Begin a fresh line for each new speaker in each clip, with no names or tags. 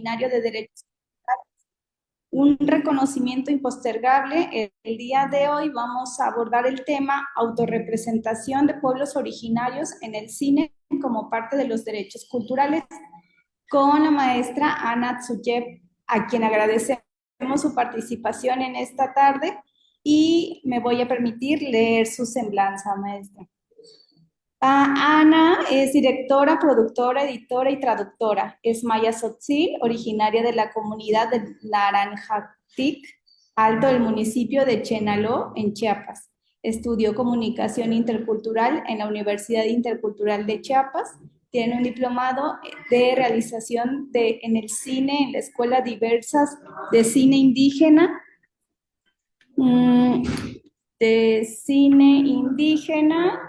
de Derechos, un reconocimiento impostergable. El día de hoy vamos a abordar el tema autorrepresentación de pueblos originarios en el cine como parte de los derechos culturales con la maestra Ana Tsuyev, a quien agradecemos su participación en esta tarde y me voy a permitir leer su semblanza, maestra. Ana es directora, productora, editora y traductora. Es maya Tzotzil, originaria de la comunidad de Naranjatic, Alto del municipio de Chenaló, en Chiapas. Estudió comunicación intercultural en la Universidad Intercultural de Chiapas. Tiene un diplomado de realización en el cine en la Escuela Diversas de Cine Indígena, mm, de cine indígena.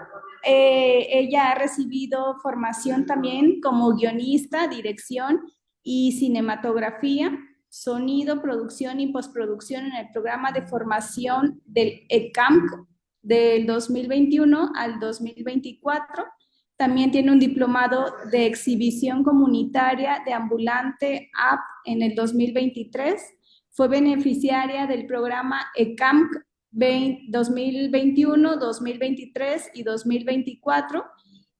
Ella ha recibido formación también como guionista, dirección y cinematografía, sonido, producción y postproducción en el programa de formación del ECAMP del 2021 al 2024. También tiene un diplomado de exhibición comunitaria de ambulante app en el 2023. Fue beneficiaria del programa ECAMP 2021, 2023 y 2024,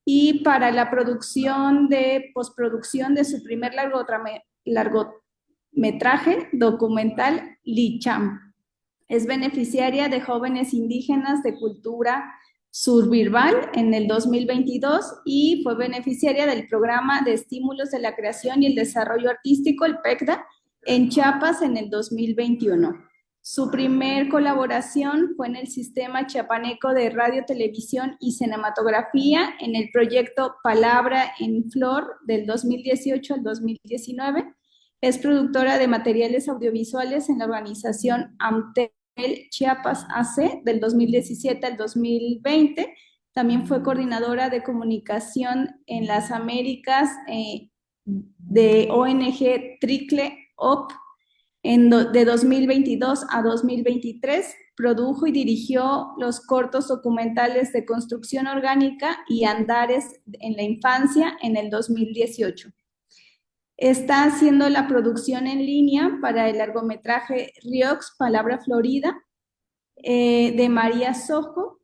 y para la producción de postproducción de su primer largometraje documental Licham. Es beneficiaria de Jóvenes Indígenas de Cultura Survival en el 2022 y fue beneficiaria del Programa de Estímulos de la Creación y el Desarrollo Artístico, el PECDA, en Chiapas en el 2021. Su primer colaboración fue en el Sistema Chiapaneco de Radio, Televisión y Cinematografía en el proyecto Palabra en Flor del 2018 al 2019. Es productora de materiales audiovisuales en la organización AMTEL Chiapas AC del 2017 al 2020. También fue coordinadora de comunicación en las Américas de ONG Tricle OP de 2022 a 2023. Produjo y dirigió los cortos documentales de Construcción Orgánica y Andares en la Infancia en el 2018. Está haciendo la producción en línea para el largometraje Riox, Palabra Florida, de María Sojo,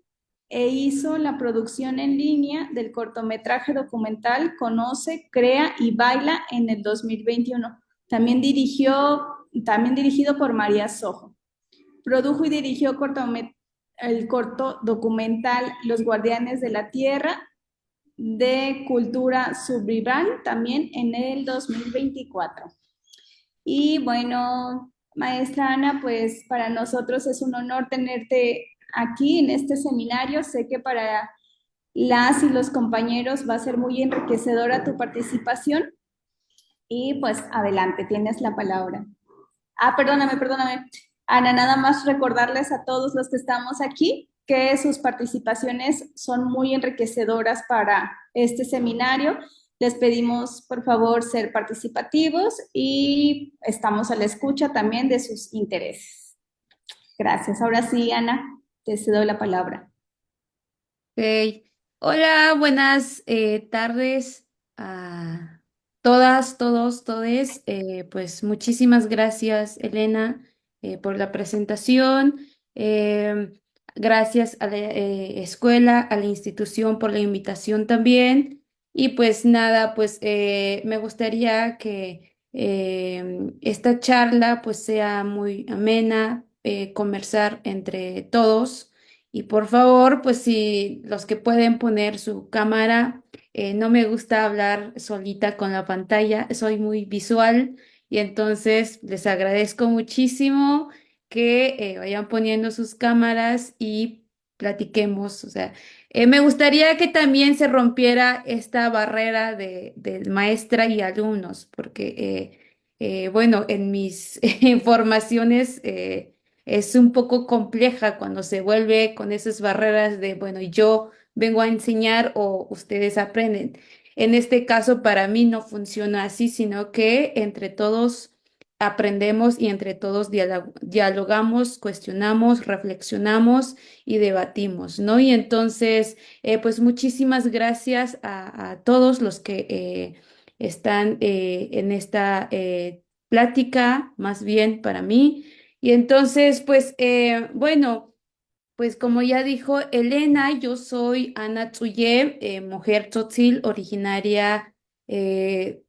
e hizo la producción en línea del cortometraje documental Conoce, Crea y Baila en el 2021. También dirigido por María Sojo. Produjo y dirigió el corto documental Los Guardianes de la Tierra de Cultura Subvival también en el 2024. Y bueno, maestra Ana, pues para nosotros es un honor tenerte aquí en este seminario. Sé que para las y los compañeros va a ser muy enriquecedora tu participación y pues adelante, tienes la palabra. Perdóname. Ana, nada más recordarles a todos los que estamos aquí que sus participaciones son muy enriquecedoras para este seminario. Les pedimos, por favor, ser participativos y estamos a la escucha también de sus intereses. Gracias. Ahora sí, Ana, te cedo la palabra.
Ok. Hola, buenas tardes a todas, todos, todes. Pues muchísimas gracias, Elena, por la presentación. Em, Gracias a la escuela, a la institución por la invitación también. Y pues nada, pues me gustaría que esta charla pues sea muy amena, conversar entre todos. Y por favor, pues si los que pueden poner su cámara, no me gusta hablar solita con la pantalla, soy muy visual y entonces les agradezco muchísimo que vayan poniendo sus cámaras y platiquemos. O sea, me gustaría que también se rompiera esta barrera de maestra y alumnos, porque, bueno, en mis formaciones es un poco compleja cuando se vuelve con esas barreras de, bueno, yo vengo a enseñar o ustedes aprenden. En este caso, para mí no funciona así, sino que entre todos aprendemos y entre todos dialogamos, cuestionamos, reflexionamos y debatimos, ¿no? Y entonces, pues muchísimas gracias a todos los que están en esta plática, más bien para mí. Y entonces, pues, bueno. Pues como ya dijo Elena, yo soy Ana Tsuye, mujer tzotzil originaria eh,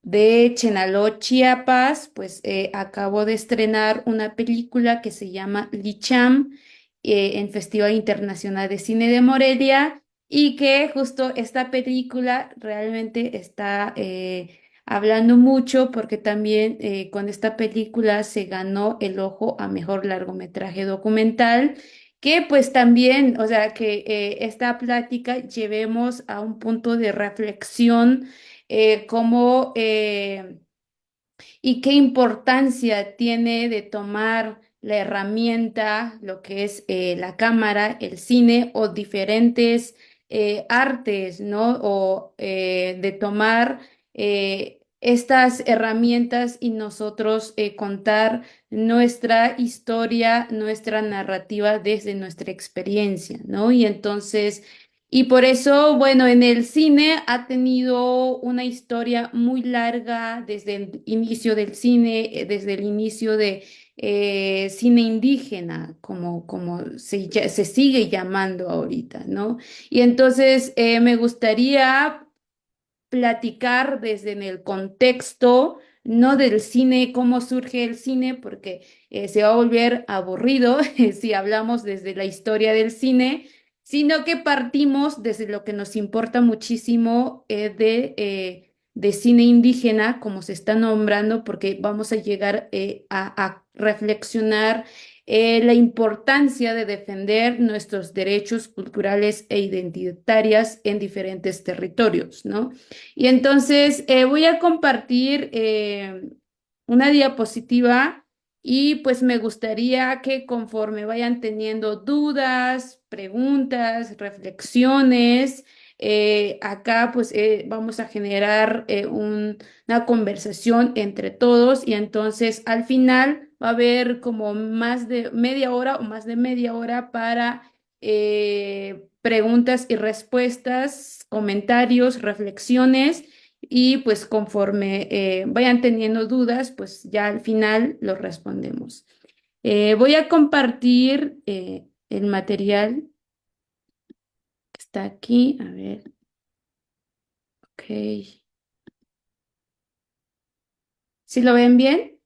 de Chenaló, Chiapas. Pues acabo de estrenar una película que se llama Licham en Festival Internacional de Cine de Morelia y que justo esta película realmente está hablando mucho porque también con esta película se ganó el Ojo a Mejor Largometraje Documental que pues también, o sea, que esta plática llevemos a un punto de reflexión como y qué importancia tiene de tomar la herramienta, lo que es la cámara, el cine o diferentes artes, ¿no? O de tomar estas herramientas y nosotros contar nuestra historia, nuestra narrativa desde nuestra experiencia, ¿no? Y entonces... Y por eso, bueno, en el cine ha tenido una historia muy larga desde el inicio del cine, desde el inicio de cine indígena, como se sigue llamando ahorita, ¿no? Y entonces me gustaría platicar desde en el contexto, no del cine, cómo surge el cine, porque se va a volver aburrido si hablamos desde la historia del cine, sino que partimos desde lo que nos importa muchísimo de cine indígena, como se está nombrando, porque vamos a llegar a reflexionar la importancia de defender nuestros derechos culturales e identitarios en diferentes territorios, ¿no? Y entonces voy a compartir una diapositiva y pues me gustaría que conforme vayan teniendo dudas, preguntas, reflexiones, acá pues vamos a generar una conversación entre todos y entonces al final va a haber como más de media hora o más de media hora para preguntas y respuestas, comentarios, reflexiones y pues conforme vayan teniendo dudas, pues ya al final los respondemos. Voy a compartir el material que está aquí. A ver, ok. ¿Sí lo ven bien?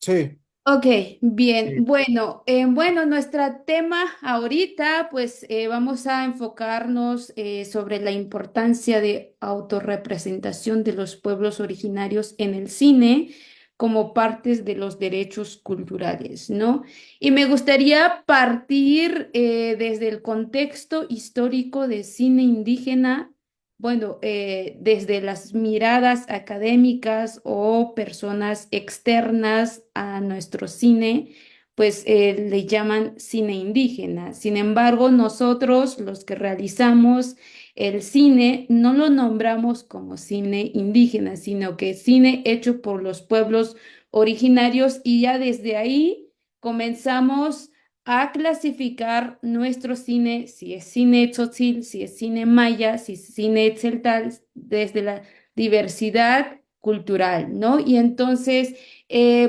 Sí,
Ok, bien.
sí.
Bueno, bueno, nuestro tema ahorita, pues vamos a enfocarnos sobre la importancia de autorrepresentación de los pueblos originarios en el cine como partes de los derechos culturales, ¿no? Y me gustaría partir desde el contexto histórico de cine indígena bueno, desde las miradas académicas o personas externas a nuestro cine, pues le llaman cine indígena. Sin embargo, nosotros, los que realizamos el cine, no lo nombramos como cine indígena, sino que cine hecho por los pueblos originarios y ya desde ahí comenzamos a clasificar nuestro cine, si es cine tzotzil, si es cine maya, si es cine tzeltal, desde la diversidad cultural, ¿no? Y entonces,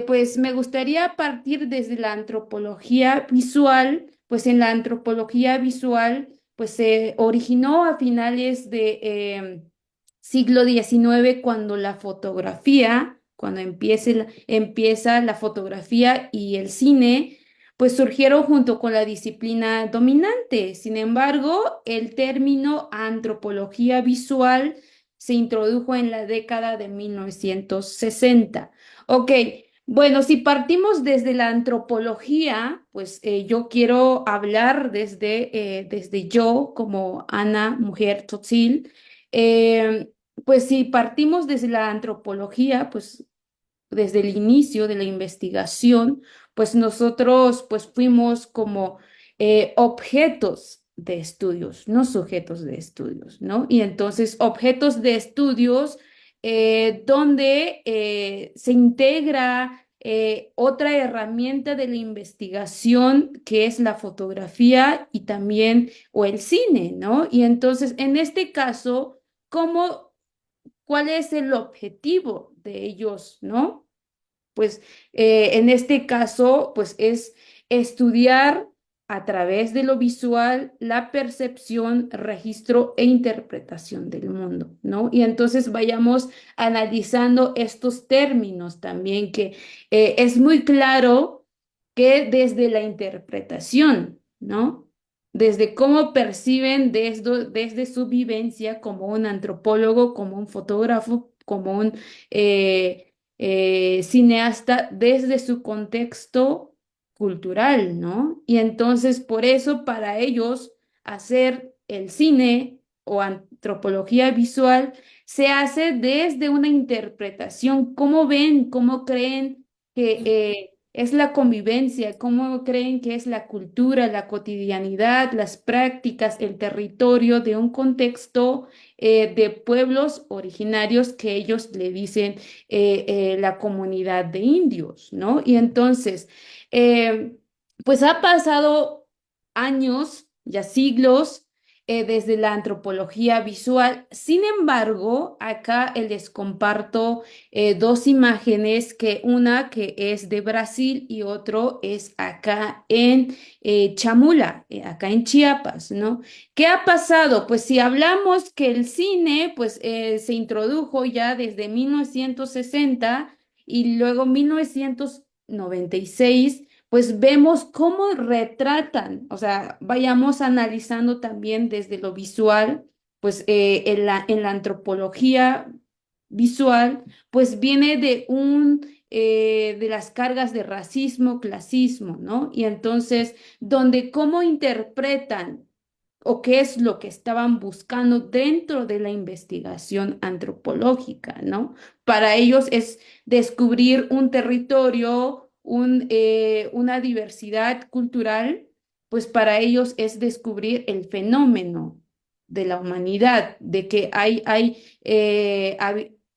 pues me gustaría partir desde la antropología visual, pues en la antropología visual, pues se originó a finales de siglo XIX cuando la fotografía, cuando empieza la fotografía y el cine pues surgieron junto con la disciplina dominante. Sin embargo, el término antropología visual se introdujo en la década de 1960. Ok, bueno, si partimos desde la antropología, pues yo quiero hablar desde yo como Ana, mujer tzotzil. Pues si partimos desde la antropología, pues desde el inicio de la investigación, pues nosotros pues fuimos como objetos de estudios, no sujetos de estudios, ¿no? Y entonces objetos de estudios donde se integra otra herramienta de la investigación que es la fotografía y también o el cine, ¿no? Y entonces en este caso, ¿cómo cuál es el objetivo de ellos, ¿no? Pues en este caso, pues es estudiar a través de lo visual la percepción, registro e interpretación del mundo, ¿no? Y entonces vayamos analizando estos términos también, que es muy claro que desde la interpretación, ¿no? Desde cómo perciben desde su vivencia como un antropólogo, como un fotógrafo, como un cineasta desde su contexto cultural, ¿no? Y entonces por eso para ellos hacer el cine o antropología visual se hace desde una interpretación, cómo ven, cómo creen que es la convivencia, cómo creen que es la cultura, la cotidianidad, las prácticas, el territorio de un contexto de pueblos originarios que ellos le dicen la comunidad de indios, ¿no? Y entonces, eh, pues ha pasado años, ya siglos, desde la antropología visual. Sin embargo, acá les comparto dos imágenes, que una que es de Brasil y otro es acá en Chamula, acá en Chiapas, ¿no? ¿Qué ha pasado? Pues si hablamos que el cine, pues se introdujo ya desde 1960 y luego 1996, pues vemos cómo retratan, o sea, vayamos analizando también desde lo visual, pues en la antropología visual, pues viene de las cargas de racismo, clasismo, ¿no? Y entonces, donde cómo interpretan o qué es lo que estaban buscando dentro de la investigación antropológica, ¿no? Para ellos es descubrir un territorio, una diversidad cultural, pues para ellos es descubrir el fenómeno de la humanidad, de que hay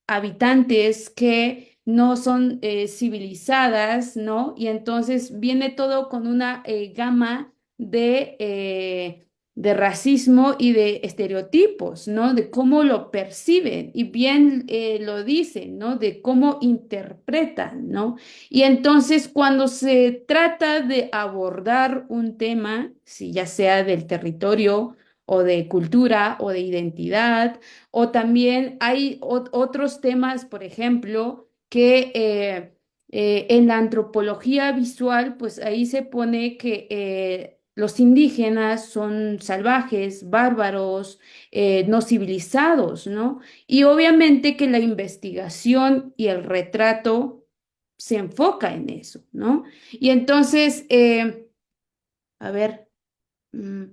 habitantes que no son civilizadas, ¿no? Y entonces viene todo con una gama de racismo y de estereotipos, ¿no? De cómo lo perciben y bien lo dicen, ¿no? De cómo interpretan, ¿no? Y entonces cuando se trata de abordar un tema, si ya sea del territorio o de cultura o de identidad, o también hay otros temas, por ejemplo, que en la antropología visual, pues ahí se pone que los indígenas son salvajes, bárbaros, no civilizados, ¿no? Y obviamente que la investigación y el retrato se enfoca en eso, ¿no? Y entonces, a ver, mm,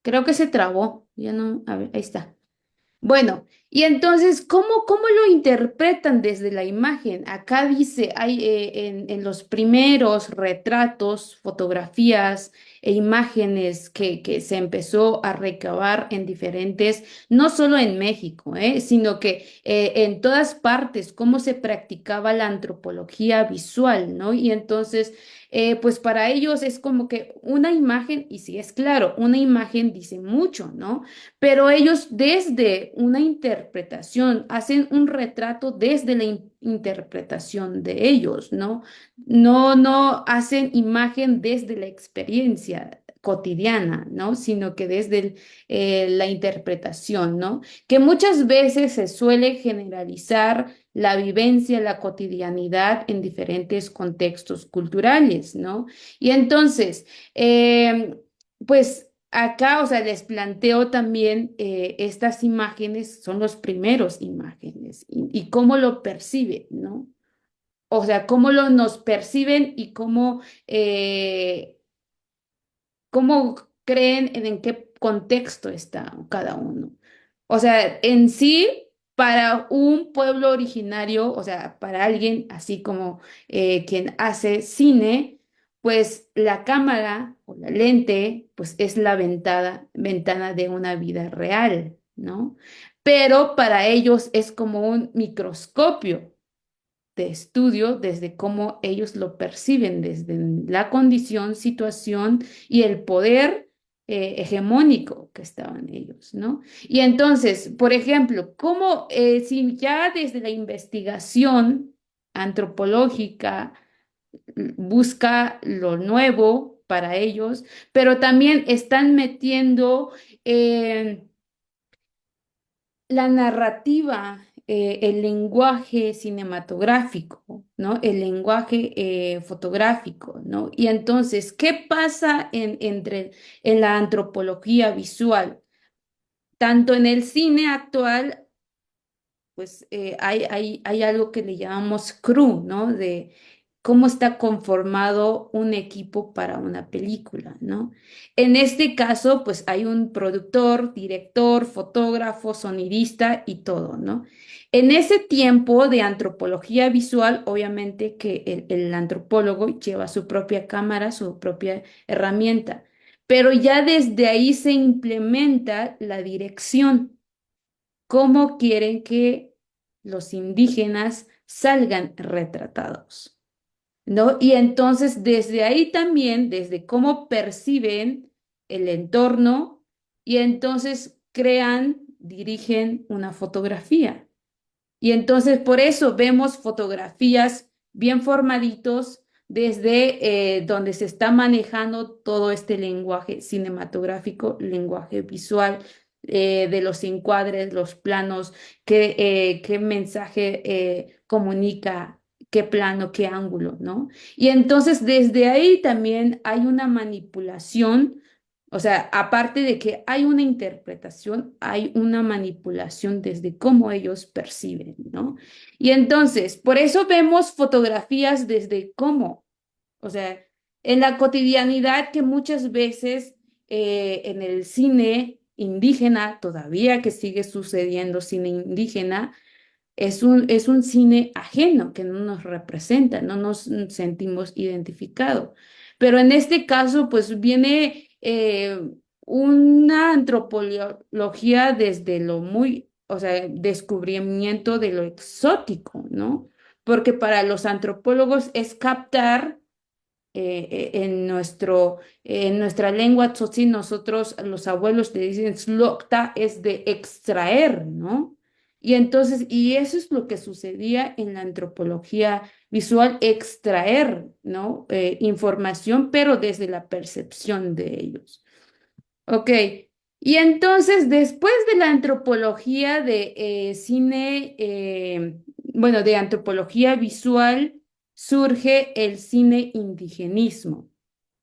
creo que se trabó, ya no, a ver, ahí está. Bueno, y entonces, ¿cómo lo interpretan desde la imagen? Acá dice, hay en los primeros retratos, fotografías e imágenes que se empezó a recabar en diferentes, no solo en México, sino que en todas partes, cómo se practicaba la antropología visual, ¿no? Y entonces, pues para ellos es como que una imagen, y sí es claro, una imagen dice mucho, ¿no? Pero ellos desde una interpretación hacen un retrato desde la interpretación de ellos, ¿no? No hacen imagen desde la experiencia cotidiana, ¿no? Sino que desde la interpretación, ¿no? Que muchas veces se suele generalizar la vivencia, la cotidianidad en diferentes contextos culturales, ¿no? Y entonces, pues acá, o sea, les planteo también estas imágenes, son los primeros imágenes y cómo lo perciben, ¿no? O sea, cómo nos perciben y cómo creen en qué contexto está cada uno. O sea, en sí, para un pueblo originario, o sea, para alguien así como quien hace cine, pues la cámara o la lente, pues es la ventana de una vida real, ¿no? Pero para ellos es como un microscopio de estudio desde cómo ellos lo perciben, desde la condición, situación y el poder. hegemónico que estaban ellos, ¿no? Y entonces, por ejemplo, cómo si ya desde la investigación antropológica busca lo nuevo para ellos, pero también están metiendo eh, la narrativa, el lenguaje cinematográfico, ¿no? El lenguaje fotográfico, ¿no? Y entonces, ¿qué pasa en la antropología visual? Tanto en el cine actual pues hay algo que le llamamos crew, ¿no? De cómo está conformado un equipo para una película, ¿no? En este caso, pues hay un productor, director, fotógrafo, sonidista y todo, ¿no? En ese tiempo de antropología visual, obviamente que el antropólogo lleva su propia cámara, su propia herramienta, pero ya desde ahí se implementa la dirección cómo quieren que los indígenas salgan retratados, ¿no? Y entonces desde ahí también, desde cómo perciben el entorno, y entonces crean, dirigen una fotografía. Y entonces por eso vemos fotografías bien formaditos desde donde se está manejando todo este lenguaje cinematográfico, lenguaje visual, de los encuadres, los planos, qué mensaje comunica, qué plano, qué ángulo, ¿no? Y entonces desde ahí también hay una manipulación, o sea, aparte de que hay una interpretación, hay una manipulación desde cómo ellos perciben, ¿no? Y entonces, por eso vemos fotografías desde cómo, o sea, en la cotidianidad que muchas veces en el cine indígena, todavía que sigue sucediendo cine indígena, es un cine ajeno que no nos representa, no nos sentimos identificados. Pero en este caso, pues viene una antropología desde lo muy, o sea, descubrimiento de lo exótico, ¿no? Porque para los antropólogos es captar en nuestra lengua tzotzil, nosotros, los abuelos te dicen, slokta es de extraer, ¿no? Y entonces, y eso es lo que sucedía en la antropología visual, extraer, ¿no? Información, pero desde la percepción de ellos. Ok. Y entonces, después de la antropología de cine, bueno, de antropología visual, surge el cine indigenismo.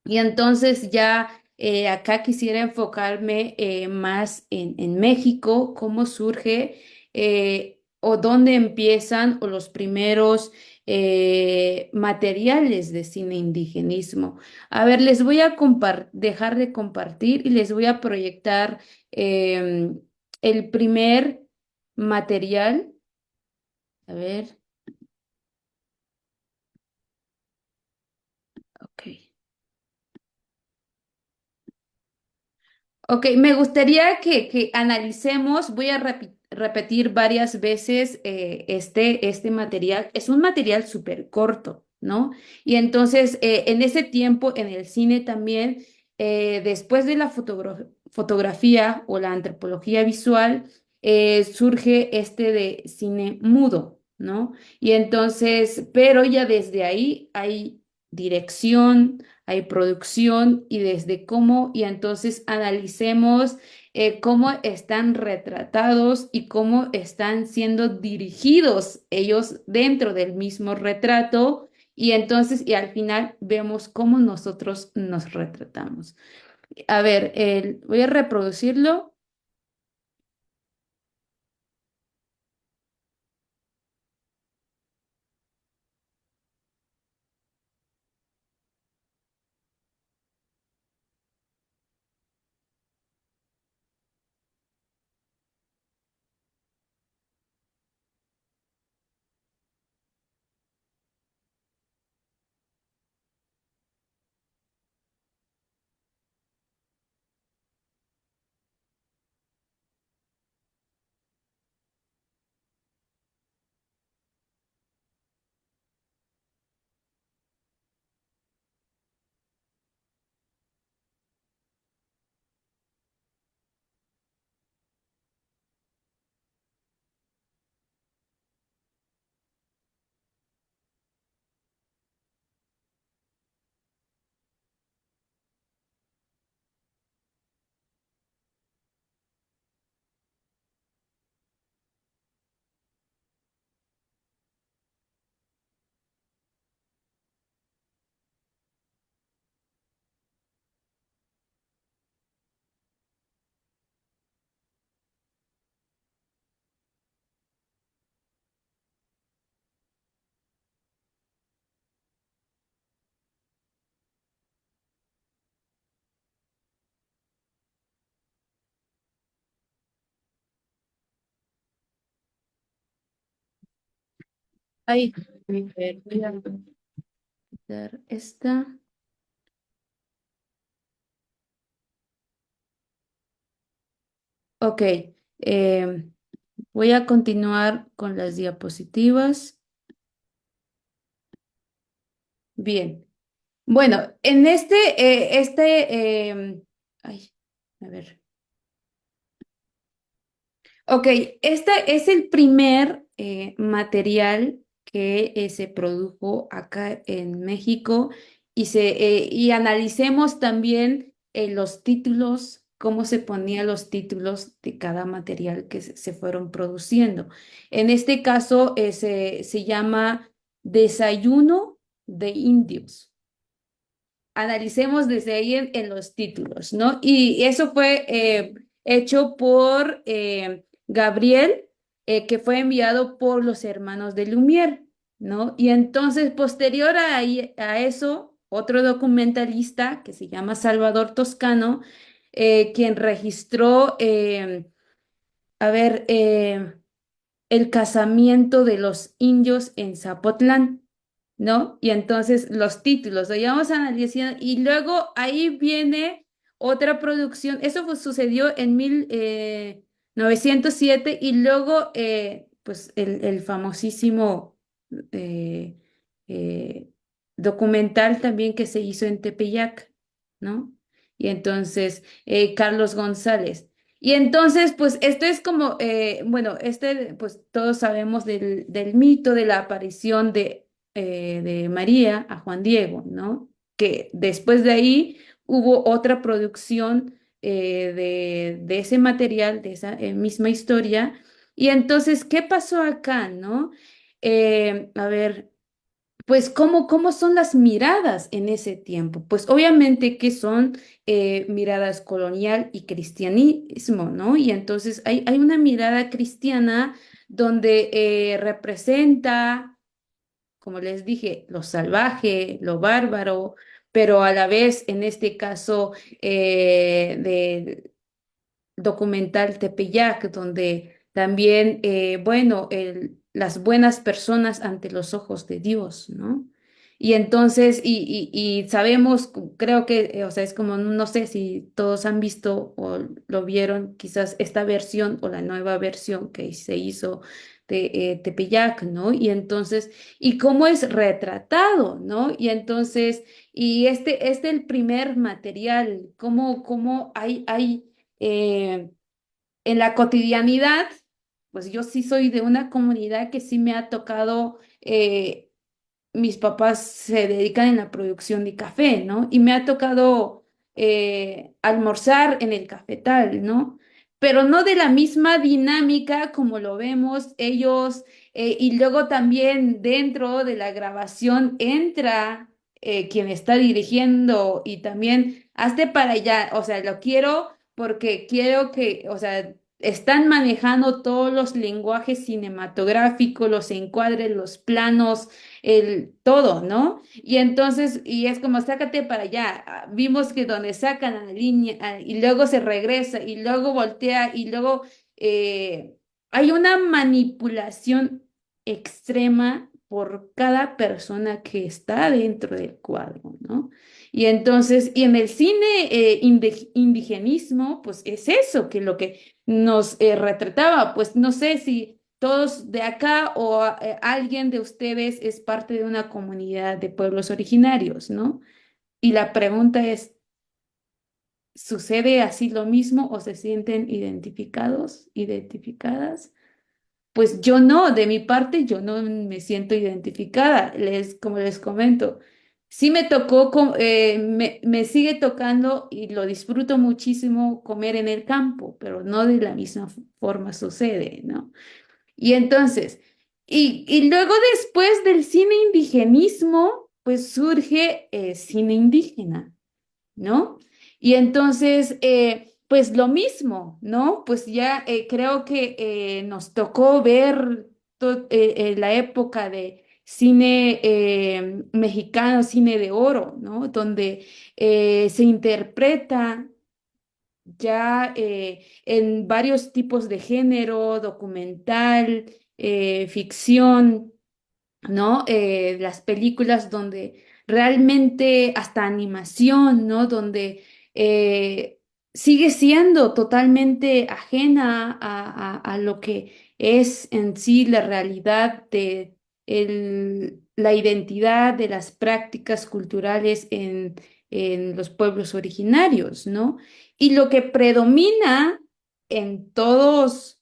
Y entonces ya acá quisiera enfocarme más en México, cómo surge o dónde empiezan o los primeros materiales de cine indigenismo. A ver, les voy a dejar de compartir y les voy a proyectar el primer material. A ver, ok. Ok, me gustaría que analicemos, voy a repetir varias veces este material. Es un material súper corto, ¿no? Y entonces, en ese tiempo, en el cine también, después de la fotografía o la antropología visual, surge este de cine mudo, ¿no? Y entonces, pero ya desde ahí hay dirección, hay producción y desde cómo, y entonces analicemos cómo están retratados y cómo están siendo dirigidos ellos dentro del mismo retrato. Y entonces, y al final vemos cómo nosotros nos retratamos. A ver, voy a reproducirlo. Ahí. A ver, voy a quitar esta. Ok. Voy a continuar con las diapositivas. Bien. Bueno, en ay, a ver. Ok, este es el primer material que se produjo acá en México y analicemos también los títulos, cómo se ponían los títulos de cada material que se fueron produciendo. En este caso se llama Desayuno de Indios. Analicemos desde ahí en los títulos, ¿no? Y eso fue hecho por Gabriel, que fue enviado por los hermanos de Lumière, ¿no? Y entonces, posterior a eso, otro documentalista que se llama Salvador Toscano, quien registró, a ver, el casamiento de los indios en Zapotlán, ¿no? Y entonces los títulos, lo íbamos analizando y luego ahí viene otra producción, sucedió en 1907 y luego pues el famosísimo eh, eh, documental también que se hizo en Tepeyac, ¿no? Y entonces Carlos González. Y entonces, pues esto es como, bueno, pues todos sabemos del mito de la aparición de María a Juan Diego, ¿no? Que después de ahí hubo otra producción de ese material, de esa misma historia. Y entonces, ¿qué pasó acá, no? A ver. Pues, ¿cómo son las miradas en ese tiempo? Pues obviamente que son miradas colonial y cristianismo, ¿no? Y entonces hay una mirada cristiana donde representa, como les dije, lo salvaje, lo bárbaro, pero a la vez, en este caso, documental Tepeyac, donde también, bueno, las buenas personas ante los ojos de Dios, ¿no? Y entonces, y sabemos, creo que, o sea, es como, no sé si todos han visto o lo vieron, quizás esta versión o la nueva versión que se hizo de Tepeyac, ¿no? Y entonces, y cómo es retratado, ¿no? Y entonces, y este el primer material, cómo eh, en la cotidianidad, pues yo sí soy de una comunidad que sí me ha tocado, mis papás se dedican en la producción de café, ¿no? Y me ha tocado almorzar en el cafetal, ¿no? Pero no de la misma dinámica como lo vemos ellos, y luego también dentro de la grabación entra quien está dirigiendo y también hazte para allá, o sea, lo quiero porque quiero que, o sea, están manejando todos los lenguajes cinematográficos, los encuadres, los planos, todo, ¿no? Y entonces, y es como, sácate para allá. Vimos que donde sacan a la línea y luego se regresa y luego voltea y luego eh, hay una manipulación extrema por cada persona que está dentro del cuadro, ¿no? Y entonces, y en el cine indigenismo, pues es eso, que lo que nos retrataba, pues no sé si todos de acá o alguien de ustedes es parte de una comunidad de pueblos originarios, ¿no? Y la pregunta es, ¿sucede así lo mismo o se sienten identificados, identificadas? Pues yo no, de mi parte, yo no me siento identificada. Como les comento, sí me tocó, me sigue tocando y lo disfruto muchísimo comer en el campo, pero no de la misma forma sucede, ¿no? Y entonces, y luego después del cine indigenismo, pues surge cine indígena, ¿no? Y entonces, pues lo mismo, ¿no? Pues ya creo que nos tocó ver la época de cine mexicano, cine de oro, ¿no? Donde se interpreta ya en varios tipos de género, documental, ficción. ¿no? Las películas donde realmente hasta animación, ¿no? Donde sigue siendo totalmente ajena a lo que es en sí la realidad de la identidad de las prácticas culturales en los pueblos originarios, ¿no? Y lo que predomina en todos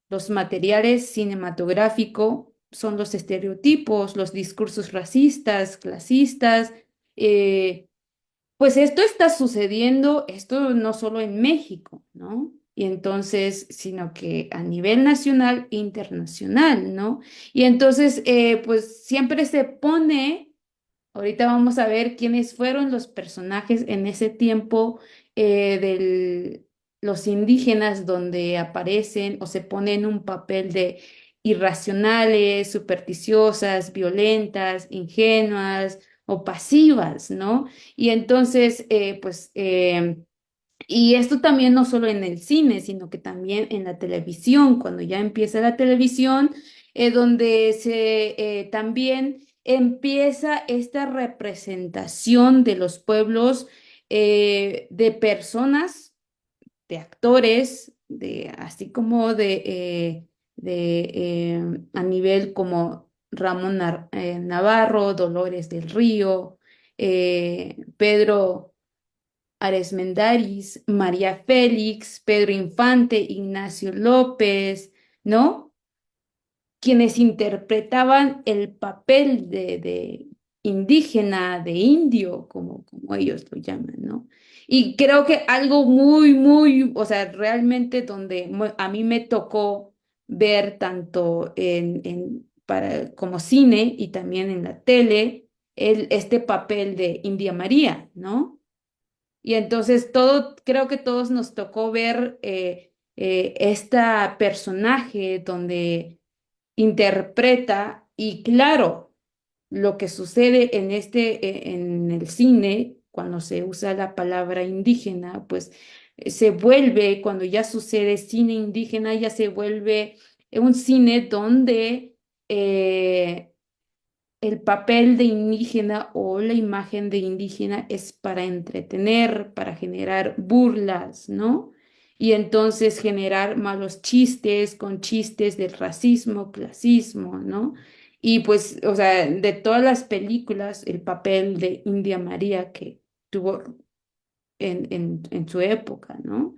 los materiales cinematográficos son los estereotipos, los discursos racistas, clasistas. eh, pues esto está sucediendo, esto no solo en México, ¿no? Y entonces, sino que a nivel nacional e internacional, ¿no? Y entonces, pues siempre se pone. Ahorita vamos a ver quiénes fueron los personajes en ese tiempo de los indígenas donde aparecen o se ponen un papel de irracionales, supersticiosas, violentas, ingenuas o pasivas, ¿no? Y entonces, y esto también no solo en el cine, sino que también en la televisión, cuando ya empieza la televisión, donde se también empieza esta representación de los pueblos, de personas, de actores, así como a nivel como Ramón Navarro, Dolores del Río, Pedro Aresmendaris, María Félix, Pedro Infante, Ignacio López, ¿no? Quienes interpretaban el papel de indígena, de indio, como ellos lo llaman, ¿no? Y creo que algo muy, o sea, realmente donde a mí me tocó ver tanto como cine y también en la tele, este papel de India María, ¿no? Y entonces creo que todos nos tocó ver esta personaje donde interpreta y claro, lo que sucede en el cine, cuando se usa la palabra indígena, pues se vuelve, cuando ya sucede cine indígena, ya se vuelve un cine donde el papel de indígena o la imagen de indígena es para entretener, para generar burlas, ¿no? Y entonces generar malos chistes con chistes del racismo, clasismo, ¿no? Y pues, o sea, de todas las películas, el papel de India María que tuvo en su época, ¿no?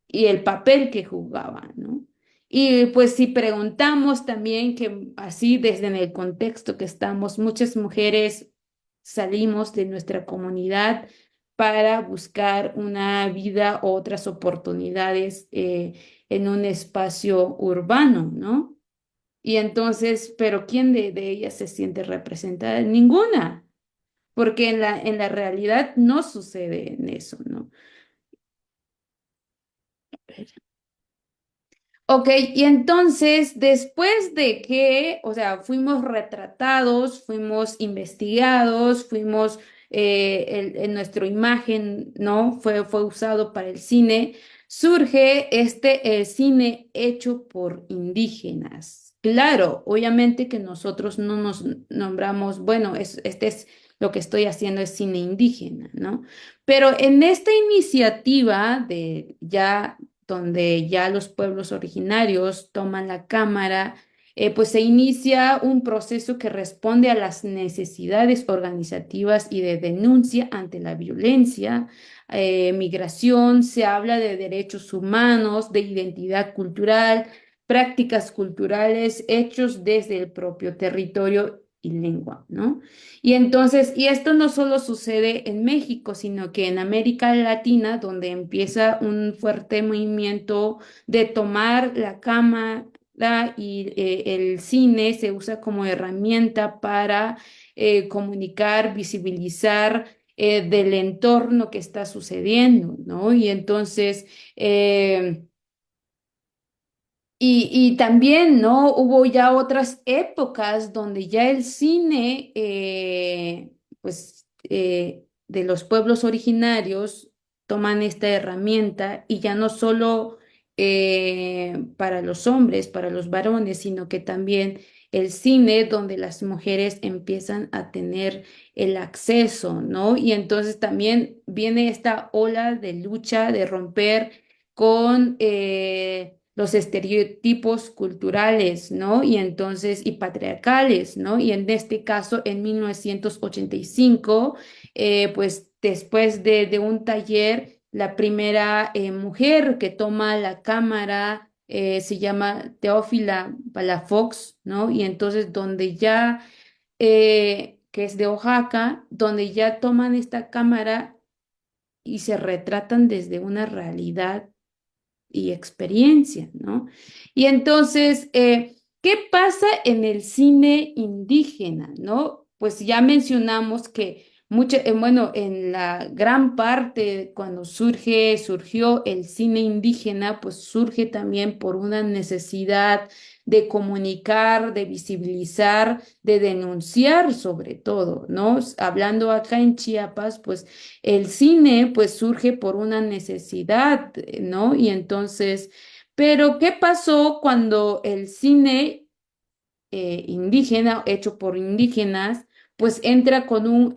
Y el papel que jugaba, ¿no? Y pues si preguntamos también que así desde en el contexto que estamos, muchas mujeres salimos de nuestra comunidad para buscar una vida, otras oportunidades en un espacio urbano, ¿no? Y entonces, pero ¿quién de ellas se siente representada? Ninguna, porque en la realidad no sucede en eso, ¿no? Ok, y entonces después de que, o sea, fuimos retratados, fuimos investigados, fuimos, en nuestra imagen, ¿no? Fue usado para el cine, surge el cine hecho por indígenas. Claro, obviamente que nosotros no nos nombramos, bueno, este es lo que estoy haciendo es cine indígena, ¿no? Pero en esta iniciativa de ya donde ya los pueblos originarios toman la cámara, pues se inicia un proceso que responde a las necesidades organizativas y de denuncia ante la violencia, migración, se habla de derechos humanos, de identidad cultural, prácticas culturales, hechos desde el propio territorio y lengua, ¿no? Y entonces, y esto no solo sucede en México, sino que en América Latina, donde empieza un fuerte movimiento de tomar la cámara y el cine se usa como herramienta para comunicar, visibilizar del entorno que está sucediendo, ¿no? Y entonces, y también, ¿no? Hubo ya otras épocas donde ya el cine, de los pueblos originarios toman esta herramienta y ya no solo para los hombres, para los varones, sino que también el cine donde las mujeres empiezan a tener el acceso, ¿no? Y entonces también viene esta ola de lucha, de romper con los estereotipos culturales, ¿no? Y entonces, y patriarcales, ¿no? Y en este caso, en 1985, pues después de un taller, la primera mujer que toma la cámara se llama Teófila Palafox, ¿no? Y entonces donde ya, que es de Oaxaca, donde ya toman esta cámara y se retratan desde una realidad y experiencia, ¿no? Y entonces, ¿qué pasa en el cine indígena, ¿no? Pues ya mencionamos que bueno, en la gran parte cuando surgió el cine indígena, pues surge también por una necesidad de comunicar, de visibilizar, de denunciar sobre todo, ¿no? Hablando acá en Chiapas, pues el cine pues surge por una necesidad, ¿no? Y entonces, pero ¿qué pasó cuando el cine indígena, hecho por indígenas, pues entra con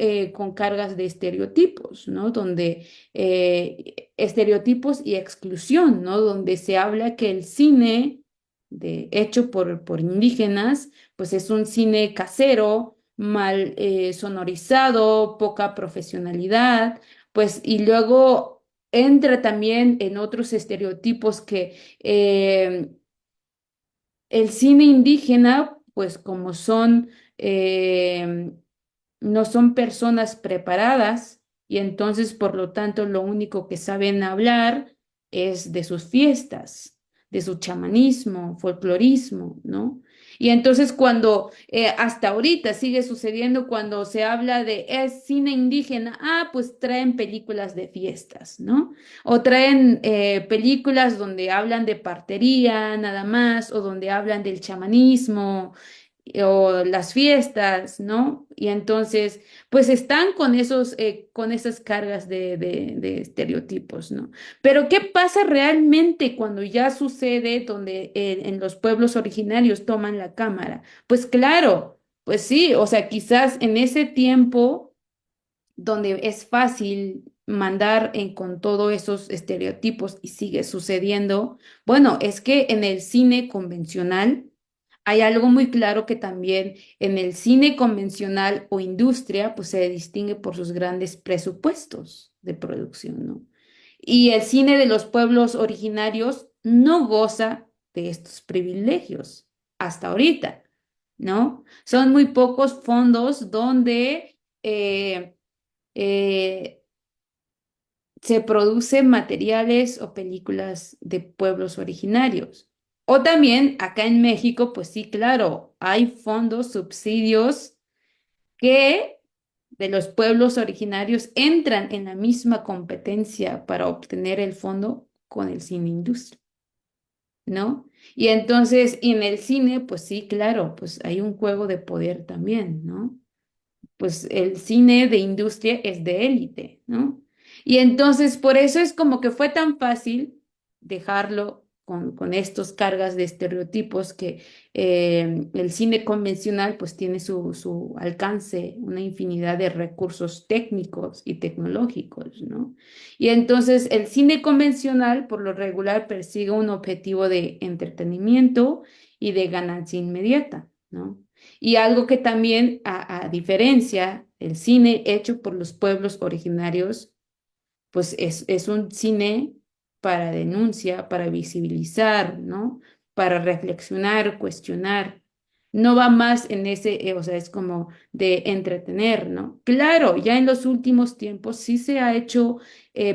cargas de estereotipos, ¿no? Donde estereotipos y exclusión, ¿no? Donde se habla que el cine hecho por indígenas, pues es un cine casero, mal sonorizado, poca profesionalidad, pues y luego entra también en otros estereotipos que el cine indígena, pues como eh, no son personas preparadas y entonces por lo tanto lo único que saben hablar es de sus fiestas, de su chamanismo, folclorismo, ¿no? Y entonces cuando hasta ahorita sigue sucediendo cuando se habla de es cine indígena, pues traen películas de fiestas, ¿no? O traen películas donde hablan de partería nada más, o donde hablan del chamanismo, o las fiestas, ¿no? Y entonces, pues están con esas cargas de estereotipos, ¿no? Pero ¿qué pasa realmente cuando ya sucede donde en los pueblos originarios toman la cámara? Pues claro, pues sí, o sea, quizás en ese tiempo donde es fácil mandar con todos esos estereotipos y sigue sucediendo, bueno, es que en el cine convencional hay algo muy claro que también en el cine convencional o industria, pues se distingue por sus grandes presupuestos de producción, ¿no? Y el cine de los pueblos originarios no goza de estos privilegios hasta ahorita, ¿no? Son muy pocos fondos donde eh, se producen materiales o películas de pueblos originarios. O también acá en México, pues sí, claro, hay fondos, subsidios que de los pueblos originarios entran en la misma competencia para obtener el fondo con el cine industria, ¿no? Y entonces, y en el cine, pues sí, claro, pues hay un juego de poder también, ¿no? Pues el cine de industria es de élite, ¿no? Y entonces por eso es como que fue tan fácil dejarlo con estos cargas de estereotipos que el cine convencional pues tiene su alcance, una infinidad de recursos técnicos y tecnológicos, ¿no? Y entonces el cine convencional por lo regular persigue un objetivo de entretenimiento y de ganancia inmediata, ¿no? Y algo que también, a diferencia, el cine hecho por los pueblos originarios, pues es un cine para denuncia, para visibilizar, ¿no? Para reflexionar, cuestionar. No va más en ese, o sea, es como de entretener, ¿no? Claro, ya en los últimos tiempos sí se ha hecho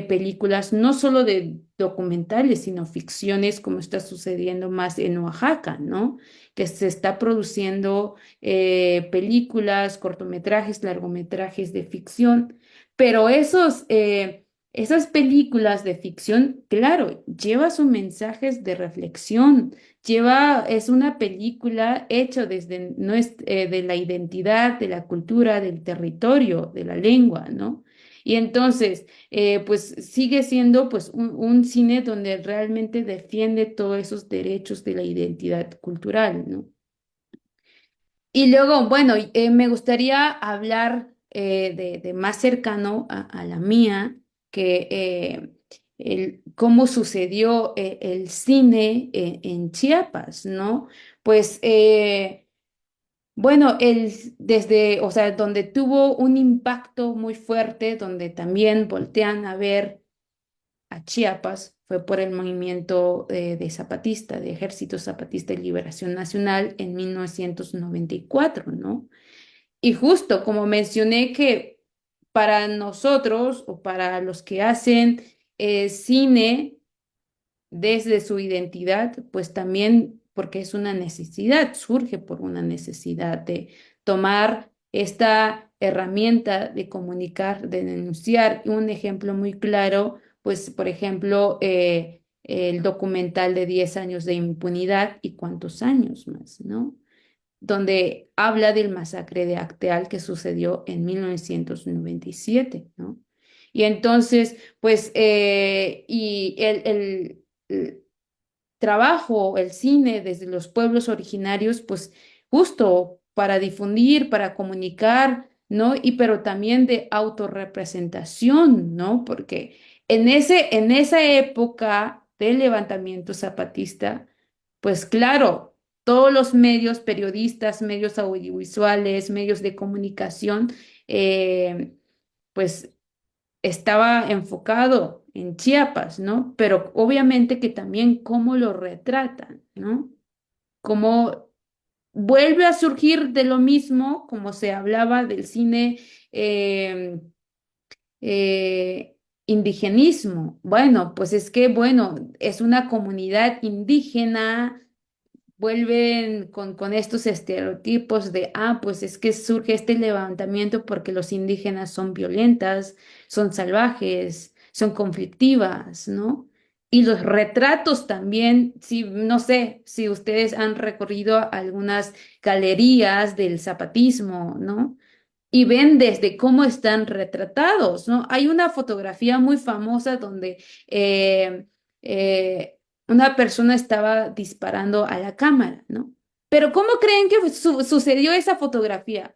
películas, no solo de documentales, sino ficciones, como está sucediendo más en Oaxaca, ¿no? Que se está produciendo películas, cortometrajes, largometrajes de ficción, pero esas películas de ficción, claro, lleva sus mensajes de reflexión, es una película hecha desde de la identidad, de la cultura, del territorio, de la lengua, ¿no? Y entonces, pues sigue siendo pues un cine donde realmente defiende todos esos derechos de la identidad cultural, ¿no? Y luego, bueno, me gustaría hablar de más cercano a la mía, que cómo sucedió el cine en Chiapas, ¿no? Pues, bueno, desde, o sea, donde tuvo un impacto muy fuerte, donde también voltean a ver a Chiapas, fue por el movimiento de zapatista, de Ejército Zapatista de Liberación Nacional en 1994, ¿no? Y justo como mencioné que para nosotros o para los que hacen cine desde su identidad, pues también porque es una necesidad, surge por una necesidad de tomar esta herramienta de comunicar, de denunciar. Y un ejemplo muy claro, pues por ejemplo, el documental de 10 años de impunidad y cuántos años más, ¿no? Donde habla del masacre de Acteal que sucedió en 1997, ¿no? Y entonces, pues, y el trabajo, el cine desde los pueblos originarios, pues, justo para difundir, para comunicar, ¿no? Y pero también de autorrepresentación, ¿no? Porque en esa época del levantamiento zapatista, pues claro, todos los medios, periodistas, medios audiovisuales, medios de comunicación, pues estaba enfocado en Chiapas, ¿no? Pero obviamente que también cómo lo retratan, ¿no? Cómo vuelve a surgir de lo mismo, como se hablaba del cine eh, eh, indigenismo. Bueno, pues es que, bueno, es una comunidad indígena vuelven con estos estereotipos de, pues es que surge este levantamiento porque los indígenas son violentas, son salvajes, son conflictivas, ¿no? Y los retratos también, si, no sé si ustedes han recorrido algunas galerías del zapatismo, ¿no? Y ven desde cómo están retratados, ¿no? Hay una fotografía muy famosa donde eh, eh, una persona estaba disparando a la cámara, ¿no? Pero ¿cómo creen que sucedió esa fotografía?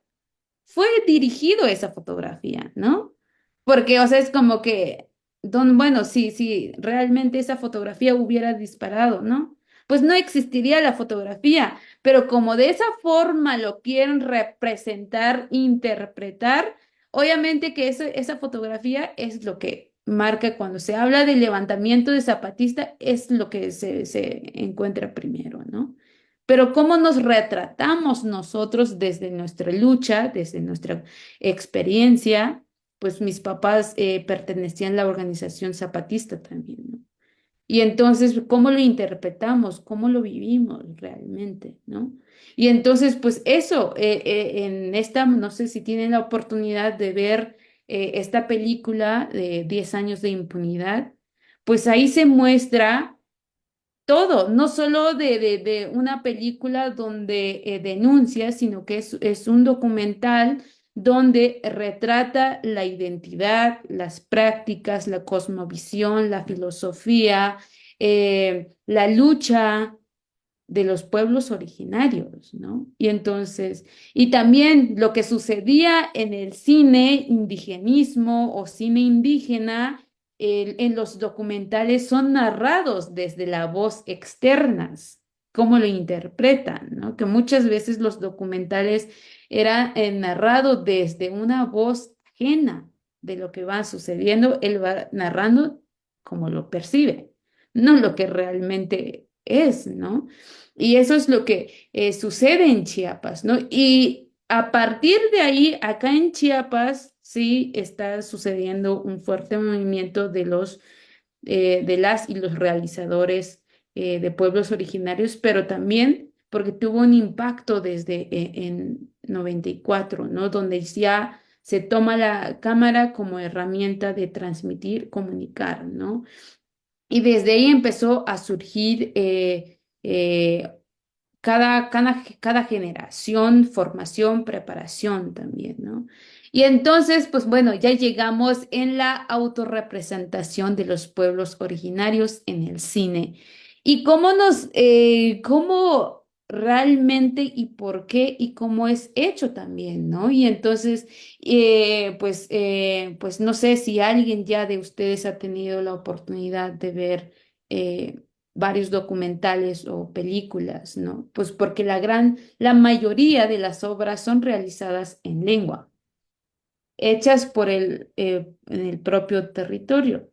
Fue dirigido esa fotografía, ¿no? Porque, o sea, es como que, bueno, si realmente esa fotografía hubiera disparado, ¿no? Pues no existiría la fotografía, pero como de esa forma lo quieren representar, interpretar, obviamente que esa fotografía es lo que marca cuando se habla del levantamiento de Zapatista, es lo que se encuentra primero, ¿no? Pero cómo nos retratamos nosotros desde nuestra lucha, desde nuestra experiencia, pues mis papás pertenecían a la organización zapatista también, ¿no? Y entonces, ¿cómo lo interpretamos? ¿Cómo lo vivimos realmente, ¿no? Y entonces, pues eso, en esta, no sé si tienen la oportunidad de ver esta película de 10 años de impunidad, pues ahí se muestra todo, no solo de una película donde denuncia, sino que es un documental donde retrata la identidad, las prácticas, la cosmovisión, la filosofía, la lucha de los pueblos originarios, ¿no? Y entonces, y también lo que sucedía en el cine indigenismo o cine indígena, en los documentales son narrados desde la voz externas, cómo lo interpretan, ¿no? Que muchas veces los documentales eran narrados desde una voz ajena de lo que va sucediendo, él va narrando como lo percibe, no lo que realmente es, ¿no? Y eso es lo que sucede en Chiapas, ¿no? Y a partir de ahí, acá en Chiapas, sí está sucediendo un fuerte movimiento de las y los realizadores de pueblos originarios, pero también porque tuvo un impacto desde en 94, ¿no? Donde ya se toma la cámara como herramienta de transmitir, comunicar, ¿no? Y desde ahí empezó a surgir cada generación, formación, preparación también, ¿no? Y entonces, pues bueno, ya llegamos en la autorrepresentación de los pueblos originarios en el cine. ¿Y cómo realmente y por qué y cómo es hecho también, ¿no? Y entonces, pues no sé si alguien ya de ustedes ha tenido la oportunidad de ver varios documentales o películas, ¿no? Pues porque la mayoría de las obras son realizadas en lengua, hechas en el propio territorio.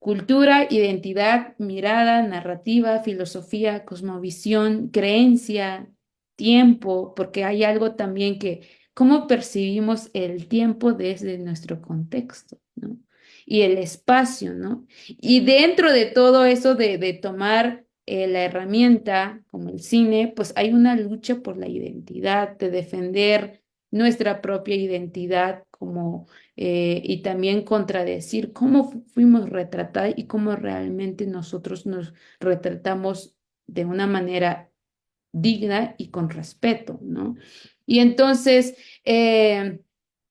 Cultura, identidad, mirada, narrativa, filosofía, cosmovisión, creencia, tiempo, porque hay algo también que, cómo percibimos el tiempo desde nuestro contexto, ¿no? Y el espacio, ¿no? Y dentro de todo eso de tomar la herramienta como el cine, pues hay una lucha por la identidad, de defender nuestra propia identidad como y también contradecir cómo fuimos retratados y cómo realmente nosotros nos retratamos de una manera digna y con respeto, ¿no? Y entonces,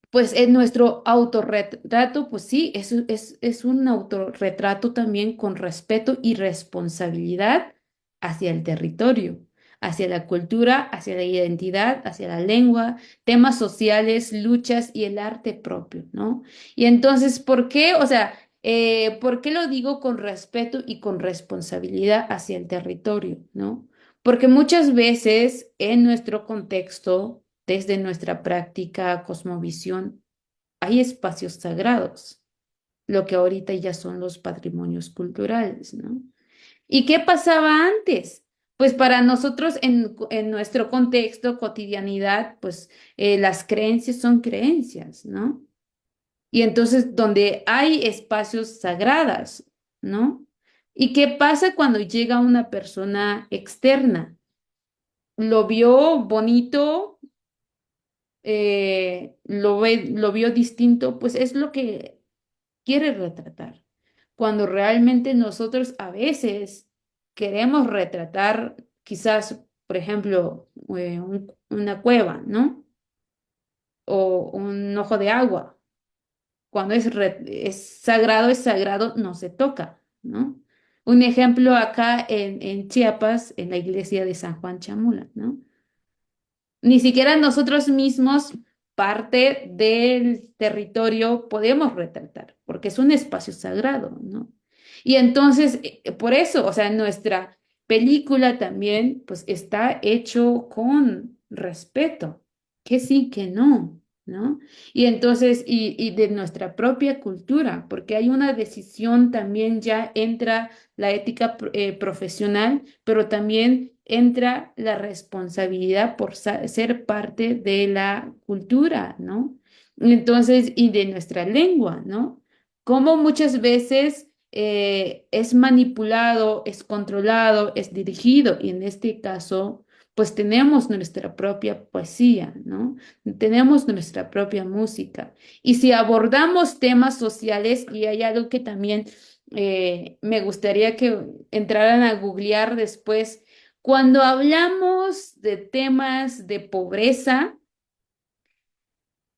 pues en nuestro autorretrato, pues sí, es un autorretrato también con respeto y responsabilidad hacia el territorio, hacia la cultura, hacia la identidad, hacia la lengua, temas sociales, luchas y el arte propio, ¿no? Y entonces, ¿por qué? O sea, ¿por qué lo digo con respeto y con responsabilidad hacia el territorio, ¿no? Porque muchas veces en nuestro contexto, desde nuestra práctica, cosmovisión, hay espacios sagrados, lo que ahorita ya son los patrimonios culturales, ¿no? ¿Y qué pasaba antes? Pues para nosotros en nuestro contexto, cotidianidad, pues las creencias son creencias, ¿no? Y entonces donde hay espacios sagradas, ¿no? ¿Y qué pasa cuando llega una persona externa? Lo vio bonito, lo vio distinto, pues es lo que quiere retratar. Cuando realmente nosotros a veces queremos retratar quizás, por ejemplo, una cueva, ¿no? O un ojo de agua. Cuando es sagrado, no se toca, ¿no? Un ejemplo acá en Chiapas, en la iglesia de San Juan Chamula, ¿no? Ni siquiera nosotros mismos, parte del territorio, podemos retratar, porque es un espacio sagrado, ¿no? Y entonces, por eso, o sea, nuestra película también, pues está hecho con respeto, que sí, que no, ¿no? Y entonces, y de nuestra propia cultura, porque hay una decisión también ya entra la ética profesional, pero también entra la responsabilidad por ser parte de la cultura, ¿no? Entonces, y de nuestra lengua, ¿no? Como muchas veces es manipulado, es controlado, es dirigido, y en este caso, pues tenemos nuestra propia poesía, ¿no? Tenemos nuestra propia música. Y si abordamos temas sociales, y hay algo que también me gustaría que entraran a googlear después, cuando hablamos de temas de pobreza,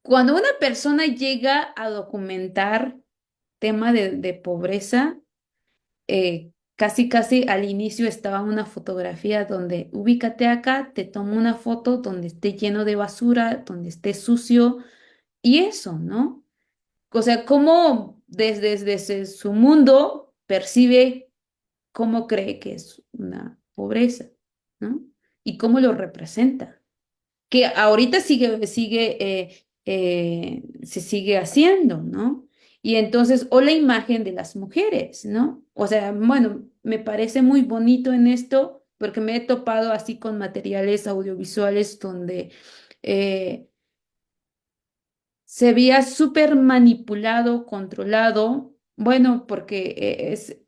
cuando una persona llega a documentar tema de pobreza, casi casi al inicio estaba una fotografía donde ubícate acá, te tomo una foto donde esté lleno de basura, donde esté sucio y eso, ¿no? O sea, cómo desde su mundo percibe cómo cree que es una pobreza, ¿no? Y cómo lo representa. Que ahorita se sigue haciendo, ¿no? Y entonces, o la imagen de las mujeres, ¿no? O sea, bueno, me parece muy bonito en esto porque me he topado así con materiales audiovisuales donde eh, se veía súper manipulado, controlado, bueno, porque es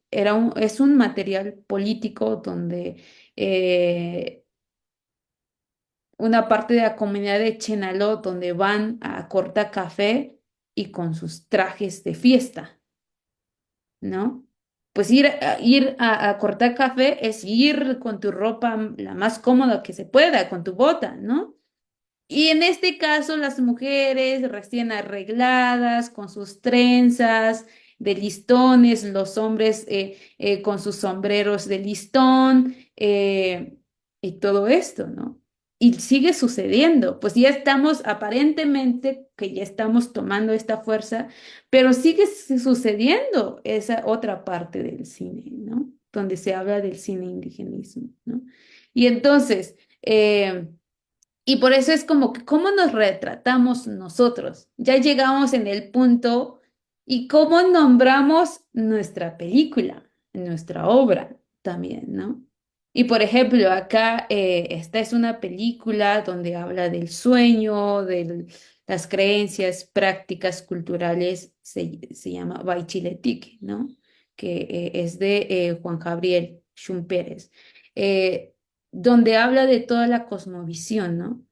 un material político donde eh, una parte de la comunidad de Chenaló donde van a cortar café y con sus trajes de fiesta, ¿no? Pues ir a cortar café es ir con tu ropa la más cómoda que se pueda, con tu bota, ¿no? Y en este caso, las mujeres recién arregladas, con sus trenzas de listones, los hombres con sus sombreros de listón, y todo esto, ¿no? Y sigue sucediendo, pues ya estamos aparentemente que ya estamos tomando esta fuerza, pero sigue sucediendo esa otra parte del cine, ¿no? Donde se habla del cine indigenismo, ¿no? Y entonces, y por eso es como que cómo nos retratamos nosotros. Ya llegamos en el punto y cómo nombramos nuestra película, nuestra obra también, ¿no? Y por ejemplo, acá esta es una película donde habla del sueño, de las creencias, prácticas culturales, se llama Baichiletique, ¿no? Que es de Juan Gabriel Schumperes. Eh, donde habla de toda la cosmovisión, ¿no?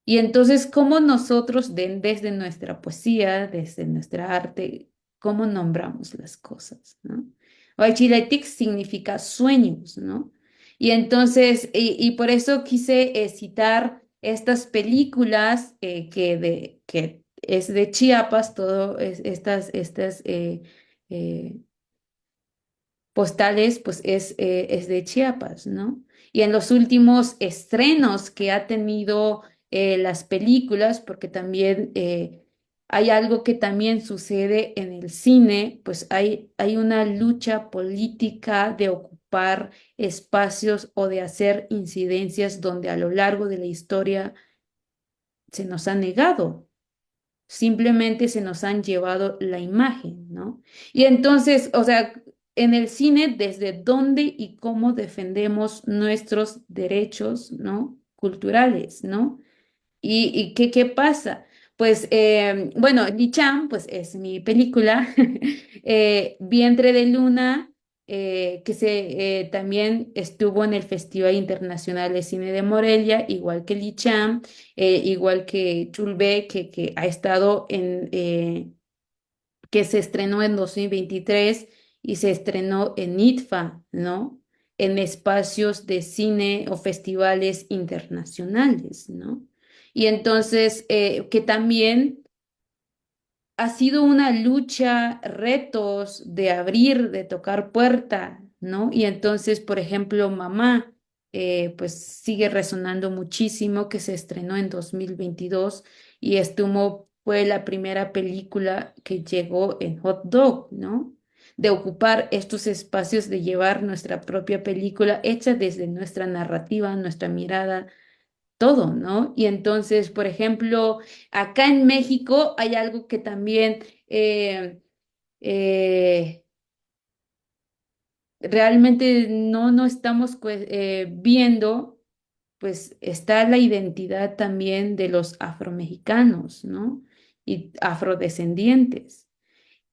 Y entonces, cómo nosotros, desde nuestra poesía, desde nuestra arte, cómo nombramos las cosas, ¿no? Huaychiletic significa sueños, ¿no? Y entonces, y por eso quise citar estas películas que es de Chiapas, todo estas eh, postales, pues es de Chiapas, ¿no? Y en los últimos estrenos que ha tenido las películas, porque también hay algo que también sucede en el cine, pues hay una lucha política de ocupar espacios o de hacer incidencias donde a lo largo de la historia se nos ha negado. Simplemente se nos han llevado la imagen, ¿no? Y entonces, o sea, en el cine, ¿desde dónde y cómo defendemos nuestros derechos, ¿no? Culturales, ¿no? ¿Y qué pasa? Pues, bueno, Lichan, pues es mi película, Vientre de Luna, que también estuvo en el Festival Internacional de Cine de Morelia, igual que Lichan, igual que Chulbe, que ha estado que se estrenó en 2023 y se estrenó en ITFA, ¿no? En espacios de cine o festivales internacionales, ¿no? Y entonces, que también ha sido una lucha, retos de abrir, de tocar puerta, ¿no? Y entonces, por ejemplo, Mamá, pues sigue resonando muchísimo, que se estrenó en 2022 y estuvo, fue la primera película que llegó en Hot Dog, ¿no? De ocupar estos espacios, de llevar nuestra propia película hecha desde nuestra narrativa, nuestra mirada todo, ¿no? Y entonces, por ejemplo, acá en México hay algo que también eh, realmente no estamos viendo, pues está la identidad también de los afromexicanos, ¿no? Y afrodescendientes.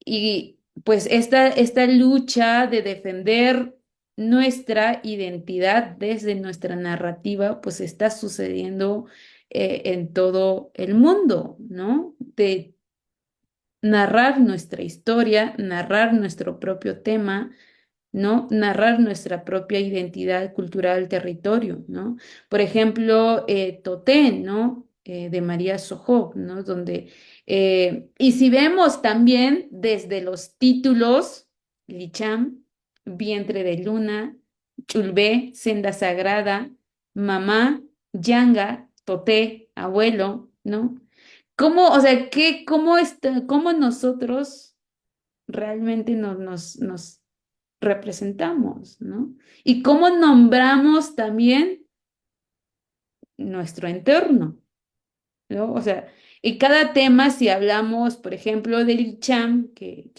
Y pues esta lucha de defender nuestra identidad desde nuestra narrativa, pues está sucediendo en todo el mundo, ¿no? De narrar nuestra historia, narrar nuestro propio tema, ¿no? Narrar nuestra propia identidad cultural, territorio, ¿no? Por ejemplo, Totén, ¿no? De María Sojó, ¿no? Donde, y si vemos también desde los títulos, Licham, Vientre de Luna, Chulbé, Senda Sagrada, Mamá, Yanga, Toté, Abuelo, ¿no? ¿Cómo, o sea, cómo nosotros realmente nos representamos, ¿no? Y cómo nombramos también nuestro entorno, ¿no? O sea, y cada tema, si hablamos, por ejemplo, del ICHAM, que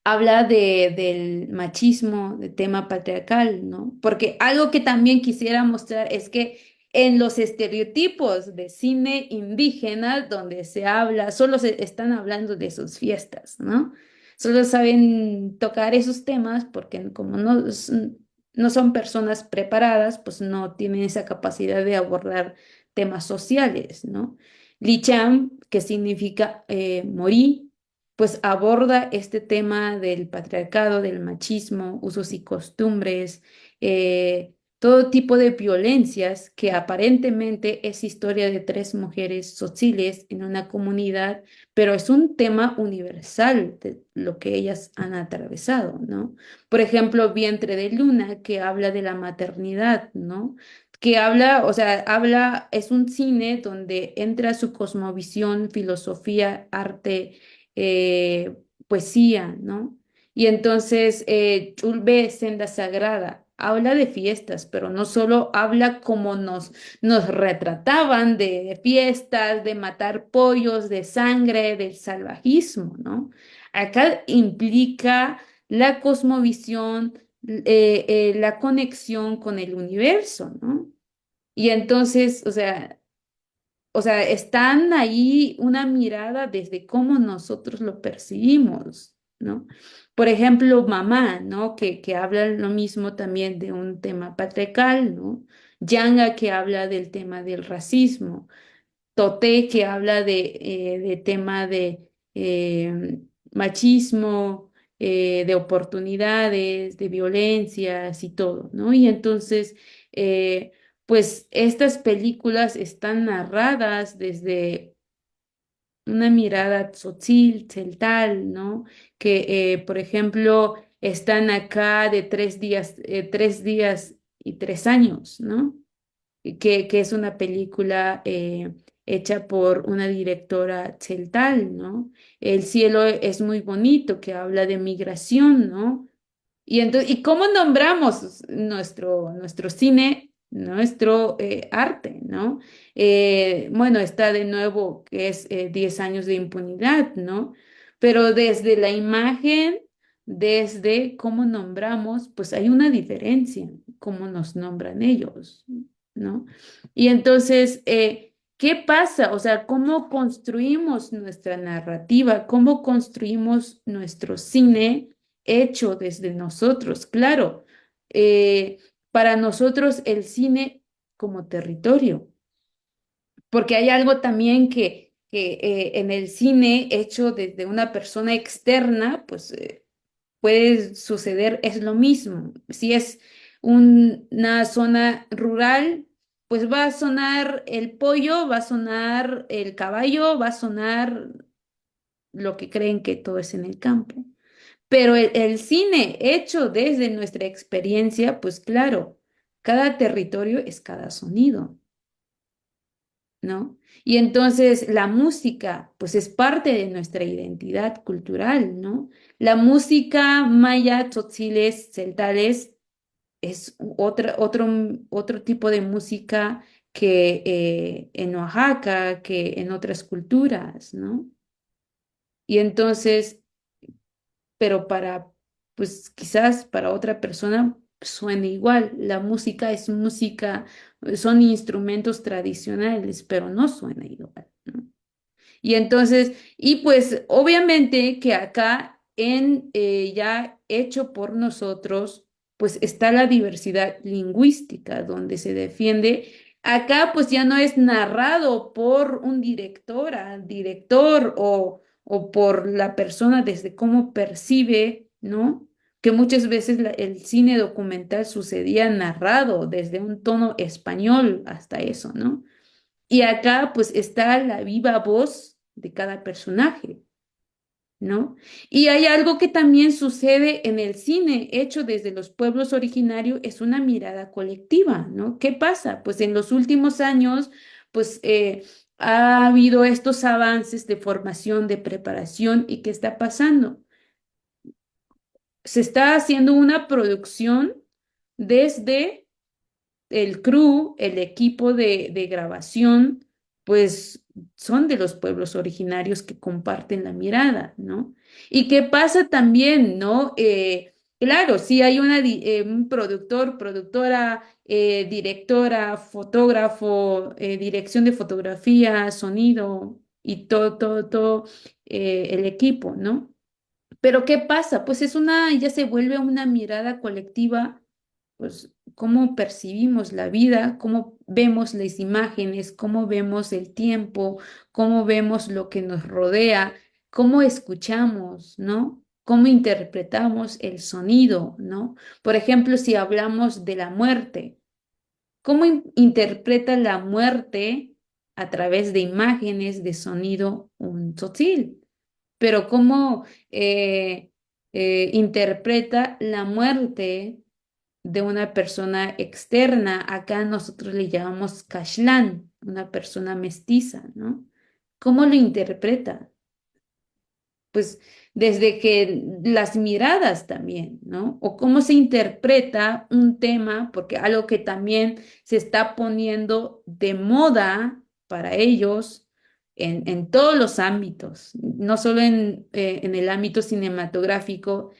habla del machismo, de tema patriarcal, ¿no? Porque algo que también quisiera mostrar es que en los estereotipos de cine indígena, donde se habla, solo se están hablando de sus fiestas, ¿no? Solo saben tocar esos temas porque como no son personas preparadas, pues no tienen esa capacidad de abordar temas sociales, ¿no? Licham, que significa morir, pues aborda este tema del patriarcado, del machismo, usos y costumbres, todo tipo de violencias que aparentemente es historia de tres mujeres sociales en una comunidad, pero es un tema universal de lo que ellas han atravesado, ¿no? Por ejemplo, Vientre de Luna, que habla de la maternidad, ¿no? Que habla, o sea, habla, es un cine donde entra su cosmovisión, filosofía, arte, poesía, ¿no? Y entonces, Chulbe Senda Sagrada habla de fiestas, pero no solo habla como nos retrataban de fiestas, de matar pollos, de sangre, del salvajismo, ¿no? Acá implica la cosmovisión, la conexión con el universo, ¿no? Y entonces, o sea, están ahí una mirada desde cómo nosotros lo percibimos, ¿no? Por ejemplo, Mamá, ¿no? Que habla lo mismo también de un tema patriarcal, ¿no? Yanga, que habla del tema del racismo. Toté, que habla de tema de machismo, de oportunidades, de violencias y todo, ¿no? Y entonces, pues estas películas están narradas desde una mirada tzotzil, tzeltal, ¿no? Que, por ejemplo, están acá de 3 días y 3 años, ¿no? Que es una película hecha por una directora tzeltal, ¿no? El cielo es muy bonito, que habla de migración, ¿no? Y entonces, ¿y cómo nombramos nuestro cine, nuestro arte, ¿no? Bueno, está de nuevo que es 10 años de impunidad, ¿no? Pero desde la imagen, desde cómo nombramos, pues hay una diferencia, cómo nos nombran ellos, ¿no? Y entonces, ¿qué pasa? O sea, ¿cómo construimos nuestra narrativa? ¿Cómo construimos nuestro cine? Hecho desde nosotros, claro. eh, para nosotros el cine como territorio, porque hay algo también que en el cine hecho desde una persona externa, pues puede suceder, es lo mismo. Si es una zona rural, pues va a sonar el pollo, va a sonar el caballo, va a sonar lo que creen que todo es en el campo. Pero el cine hecho desde nuestra experiencia, pues claro, cada territorio es cada sonido, ¿no? Y entonces la música, pues es parte de nuestra identidad cultural, ¿no? La música maya, tzotziles, celtales, es otro tipo de música que en Oaxaca, que en otras culturas, ¿no? Y entonces pero pues quizás para otra persona suene igual. La música es música, son instrumentos tradicionales, pero no suena igual, ¿no? Y entonces, y pues obviamente que acá en ya hecho por nosotros, pues está la diversidad lingüística donde se defiende. Acá pues ya no es narrado por un director o por la persona desde cómo percibe, ¿no? Que muchas veces el cine documental sucedía narrado desde un tono español hasta eso, ¿no? Y acá pues está la viva voz de cada personaje, ¿no? Y hay algo que también sucede en el cine hecho desde los pueblos originarios, es una mirada colectiva, ¿no? ¿Qué pasa? Pues en los últimos años, pues ha habido estos avances de formación, de preparación, ¿y qué está pasando? Se está haciendo una producción desde el crew, el equipo de grabación, pues son de los pueblos originarios que comparten la mirada, ¿no? ¿Y qué pasa también, no? Claro, sí hay un productor, productora, directora, fotógrafo, dirección de fotografía, sonido y todo el equipo, ¿no? Pero ¿qué pasa? Pues ya se vuelve una mirada colectiva, pues cómo percibimos la vida, cómo vemos las imágenes, cómo vemos el tiempo, cómo vemos lo que nos rodea, cómo escuchamos, ¿no? Cómo interpretamos el sonido, ¿no? Por ejemplo, si hablamos de la muerte. cómo interpreta la muerte a través de imágenes, de sonido, un tzotzil, pero cómo interpreta la muerte de una persona externa. Acá nosotros le llamamos kashlán, una persona mestiza, ¿no? ¿Cómo lo interpreta? Pues desde que las miradas también, ¿no? O cómo se interpreta un tema, porque algo que también se está poniendo de moda para ellos en todos los ámbitos, no solo en el ámbito cinematográfico,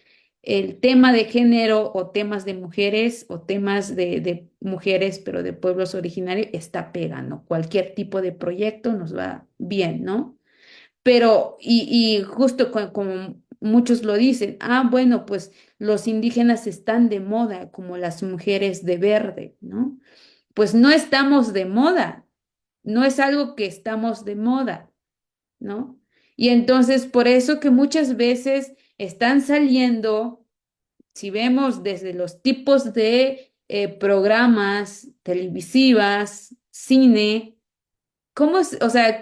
el tema de género o temas de mujeres o temas de mujeres, pero de pueblos originarios, está pegando. Cualquier tipo de proyecto nos va bien, ¿no? Pero, y justo como muchos lo dicen, ah, bueno, pues los indígenas están de moda, como las mujeres de verde, ¿no? Pues no estamos de moda, no es algo que estamos de moda, ¿no? Y entonces, por eso que muchas veces están saliendo, si vemos desde los tipos de programas televisivas, cine, ¿cómo, o sea,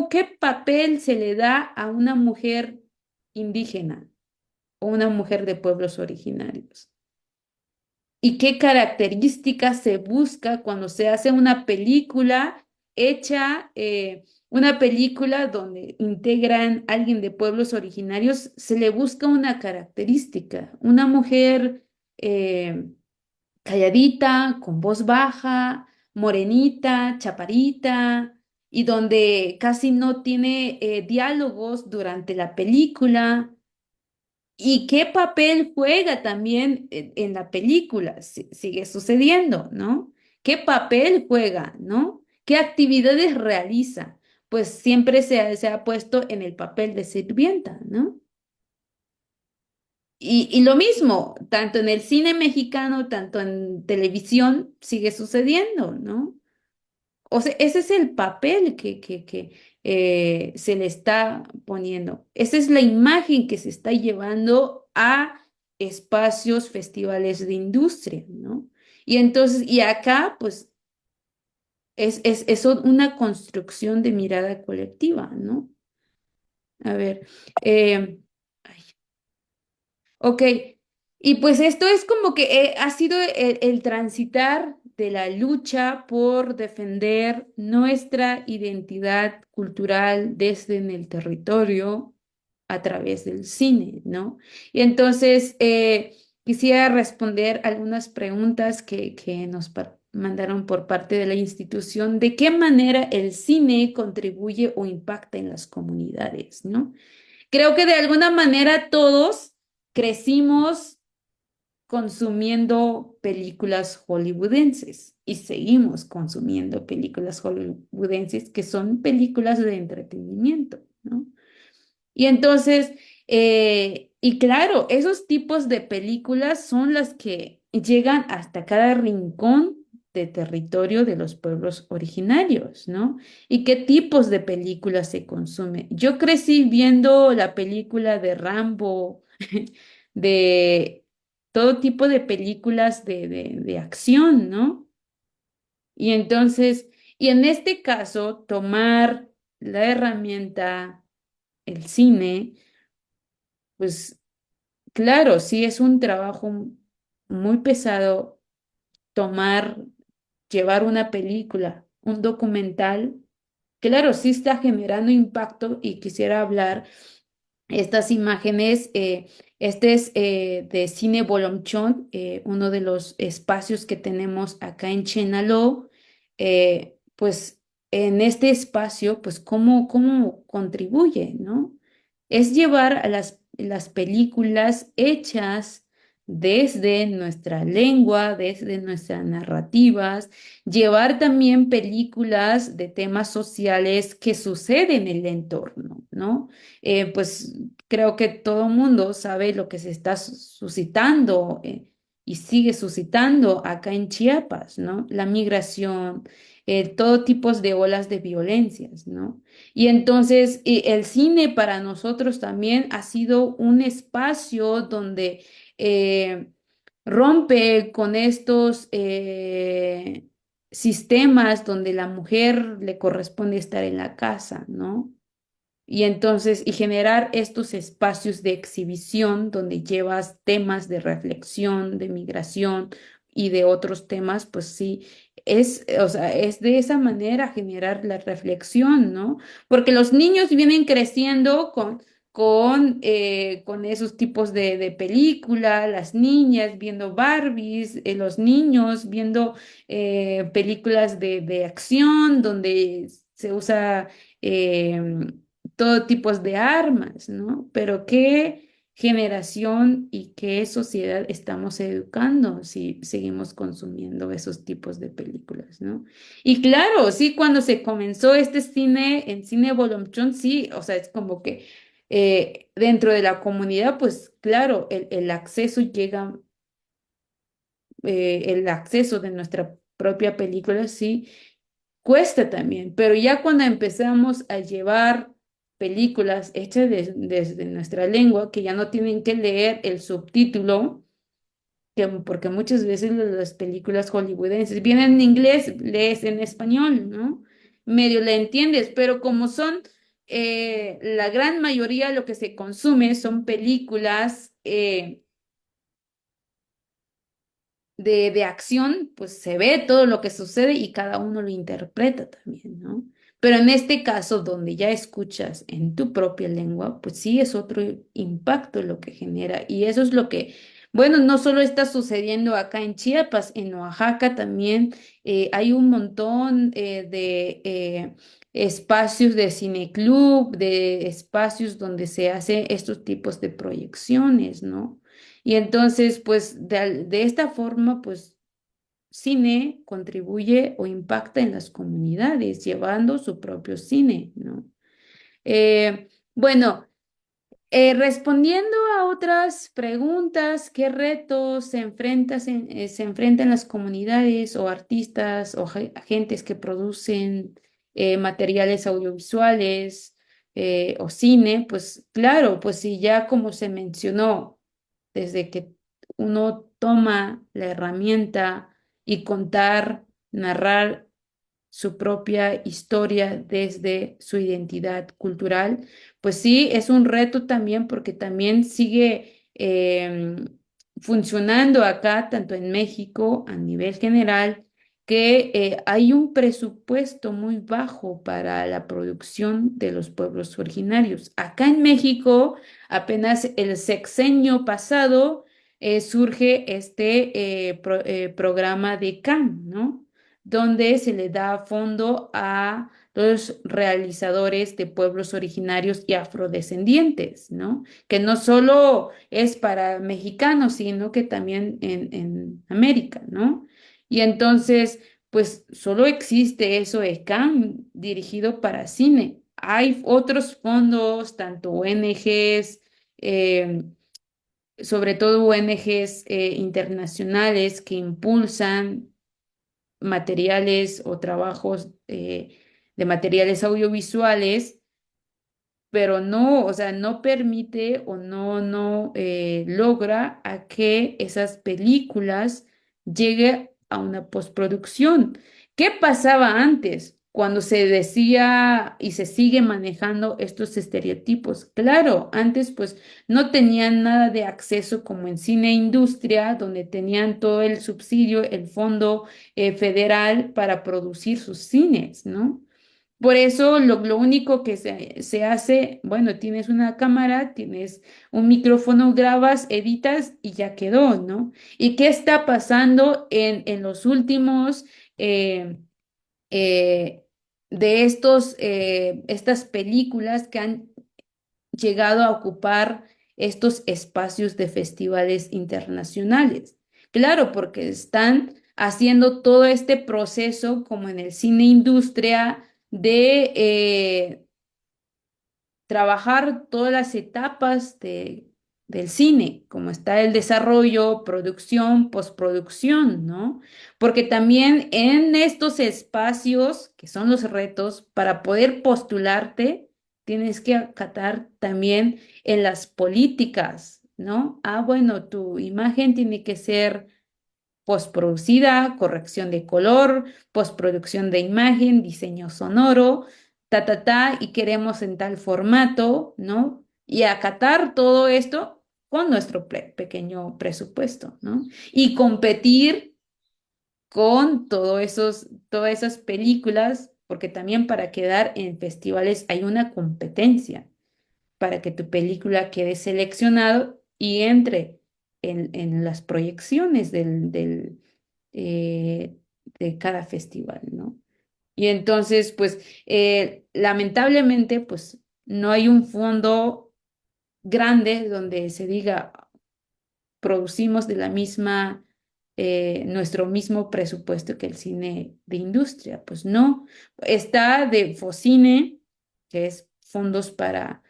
qué papel se le da a una mujer indígena o una mujer de pueblos originarios? ¿Y qué características se busca cuando se hace una película hecha, una película donde integran a alguien de pueblos originarios? Se le busca una característica, una mujer calladita, con voz baja, morenita, chaparita, y donde casi no tiene diálogos durante la película. ¿Y qué papel juega también en la película? Sigue sucediendo, ¿no? ¿Qué papel juega, ¿no? ¿Qué actividades realiza? Pues siempre se ha puesto en el papel de sirvienta, ¿no? Y lo mismo, tanto en el cine mexicano, tanto en televisión, sigue sucediendo, ¿no? O sea, ese es el papel que se le está poniendo. Esa es la imagen que se está llevando a espacios, festivales de industria, ¿no? Y entonces, y acá, pues, es una construcción de mirada colectiva, ¿no? A ver, ay, ok, y pues esto es como que ha sido el transitar de la lucha por defender nuestra identidad cultural desde en el territorio a través del cine, ¿no? Y entonces quisiera responder algunas preguntas que nos mandaron por parte de la institución, de qué manera el cine contribuye o impacta en las comunidades, ¿no? Creo que de alguna manera todos crecimos consumiendo películas hollywoodenses y seguimos consumiendo películas hollywoodenses que son películas de entretenimiento, ¿no? Y entonces, y claro, esos tipos de películas son las que llegan hasta cada rincón de territorio de los pueblos originarios, ¿no? ¿Y qué tipos de películas se consume? Yo crecí viendo la película de Rambo, de todo tipo de películas de acción, ¿no? Y entonces, y en este caso, tomar la herramienta, el cine, pues claro, sí es un trabajo muy pesado tomar, llevar una película, un documental. Claro, sí está generando impacto y quisiera hablar estas imágenes. Este es de Cine Bolomchón, uno de los espacios que tenemos acá en Chenaló. Pues en este espacio, pues cómo contribuye, ¿no? Es llevar a las películas hechas desde nuestra lengua, desde nuestras narrativas, llevar también películas de temas sociales que suceden en el entorno, ¿no? Pues creo que todo mundo sabe lo que se está suscitando y sigue suscitando acá en Chiapas, ¿no? La migración, todo tipo de olas de violencias, ¿no? Y entonces el cine para nosotros también ha sido un espacio donde eh, rompe con estos sistemas donde la mujer le corresponde estar en la casa, ¿no? Y entonces, y generar estos espacios de exhibición donde llevas temas de reflexión, de migración y de otros temas, pues sí, o sea, es de esa manera generar la reflexión, ¿no? Porque los niños vienen creciendo con esos tipos de película, las niñas viendo Barbies, los niños viendo películas de acción donde se usa todo tipo de armas, ¿no? Pero ¿qué generación y qué sociedad estamos educando si seguimos consumiendo esos tipos de películas, ¿no? Y claro, sí, cuando se comenzó este cine en Cine Bolomchón, sí, o sea, es como que dentro de la comunidad, pues claro, el acceso llega, el acceso de nuestra propia película, sí cuesta también, pero ya cuando empezamos a llevar películas hechas desde nuestra lengua, que ya no tienen que leer el subtítulo, porque muchas veces las películas hollywoodenses vienen en inglés, lees en español, ¿no? Medio le entiendes, pero como son la gran mayoría lo que se consume son películas de acción, pues se ve todo lo que sucede y cada uno lo interpreta también, ¿no? Pero en este caso, donde ya escuchas en tu propia lengua, pues sí es otro impacto lo que genera. Y eso es lo que, bueno, no solo está sucediendo acá en Chiapas, en Oaxaca también hay un montón de espacios de cineclub, de espacios donde se hacen estos tipos de proyecciones, ¿no? Y entonces, pues de esta forma, pues cine contribuye o impacta en las comunidades, llevando su propio cine, ¿no? Bueno, respondiendo a otras preguntas, ¿qué retos se enfrentan las comunidades o artistas o agentes que producen materiales audiovisuales o cine? Pues claro, pues sí, ya como se mencionó, desde que uno toma la herramienta y contar, narrar su propia historia desde su identidad cultural, pues sí, es un reto también porque también sigue funcionando acá, tanto en México a nivel general, que hay un presupuesto muy bajo para la producción de los pueblos originarios. Acá en México, apenas el sexenio pasado, surge este programa de CAM, ¿no? Donde se le da fondo a los realizadores de pueblos originarios y afrodescendientes, ¿no? Que no solo es para mexicanos, sino que también en América, ¿no? Y entonces, pues solo existe eso de CAM dirigido para cine. Hay otros fondos, tanto ONGs, sobre todo ONGs internacionales que impulsan materiales o trabajos de materiales audiovisuales, pero no, o sea, no permite o no logra a que esas películas llegue a una postproducción. ¿Qué pasaba antes cuando se decía y se sigue manejando estos estereotipos? Claro, antes pues no tenían nada de acceso como en cine e industria, donde tenían todo el subsidio, el fondo federal para producir sus cines, ¿no? Por eso lo único que se hace, bueno, tienes una cámara, tienes un micrófono, grabas, editas y ya quedó, ¿no? ¿Y qué está pasando en los últimos eh, eh, de estas películas que han llegado a ocupar estos espacios de festivales internacionales? Claro, porque están haciendo todo este proceso como en el cine industria de trabajar todas las etapas del cine, como está el desarrollo, producción, postproducción, ¿no? Porque también en estos espacios, que son los retos, para poder postularte, tienes que acatar también en las políticas, ¿no? Ah, bueno, tu imagen tiene que ser postproducida, corrección de color, postproducción de imagen, diseño sonoro, y queremos en tal formato, ¿no? Y acatar todo esto con nuestro pequeño presupuesto, ¿no? Y competir con todas esas películas, porque también para quedar en festivales hay una competencia para que tu película quede seleccionado y entre en las proyecciones eh, de cada festival, ¿no? Y entonces, pues, lamentablemente, pues, no hay un fondo grande donde se diga, producimos de la misma, nuestro mismo presupuesto que el cine de industria. Pues no, está de Focine, que es fondos para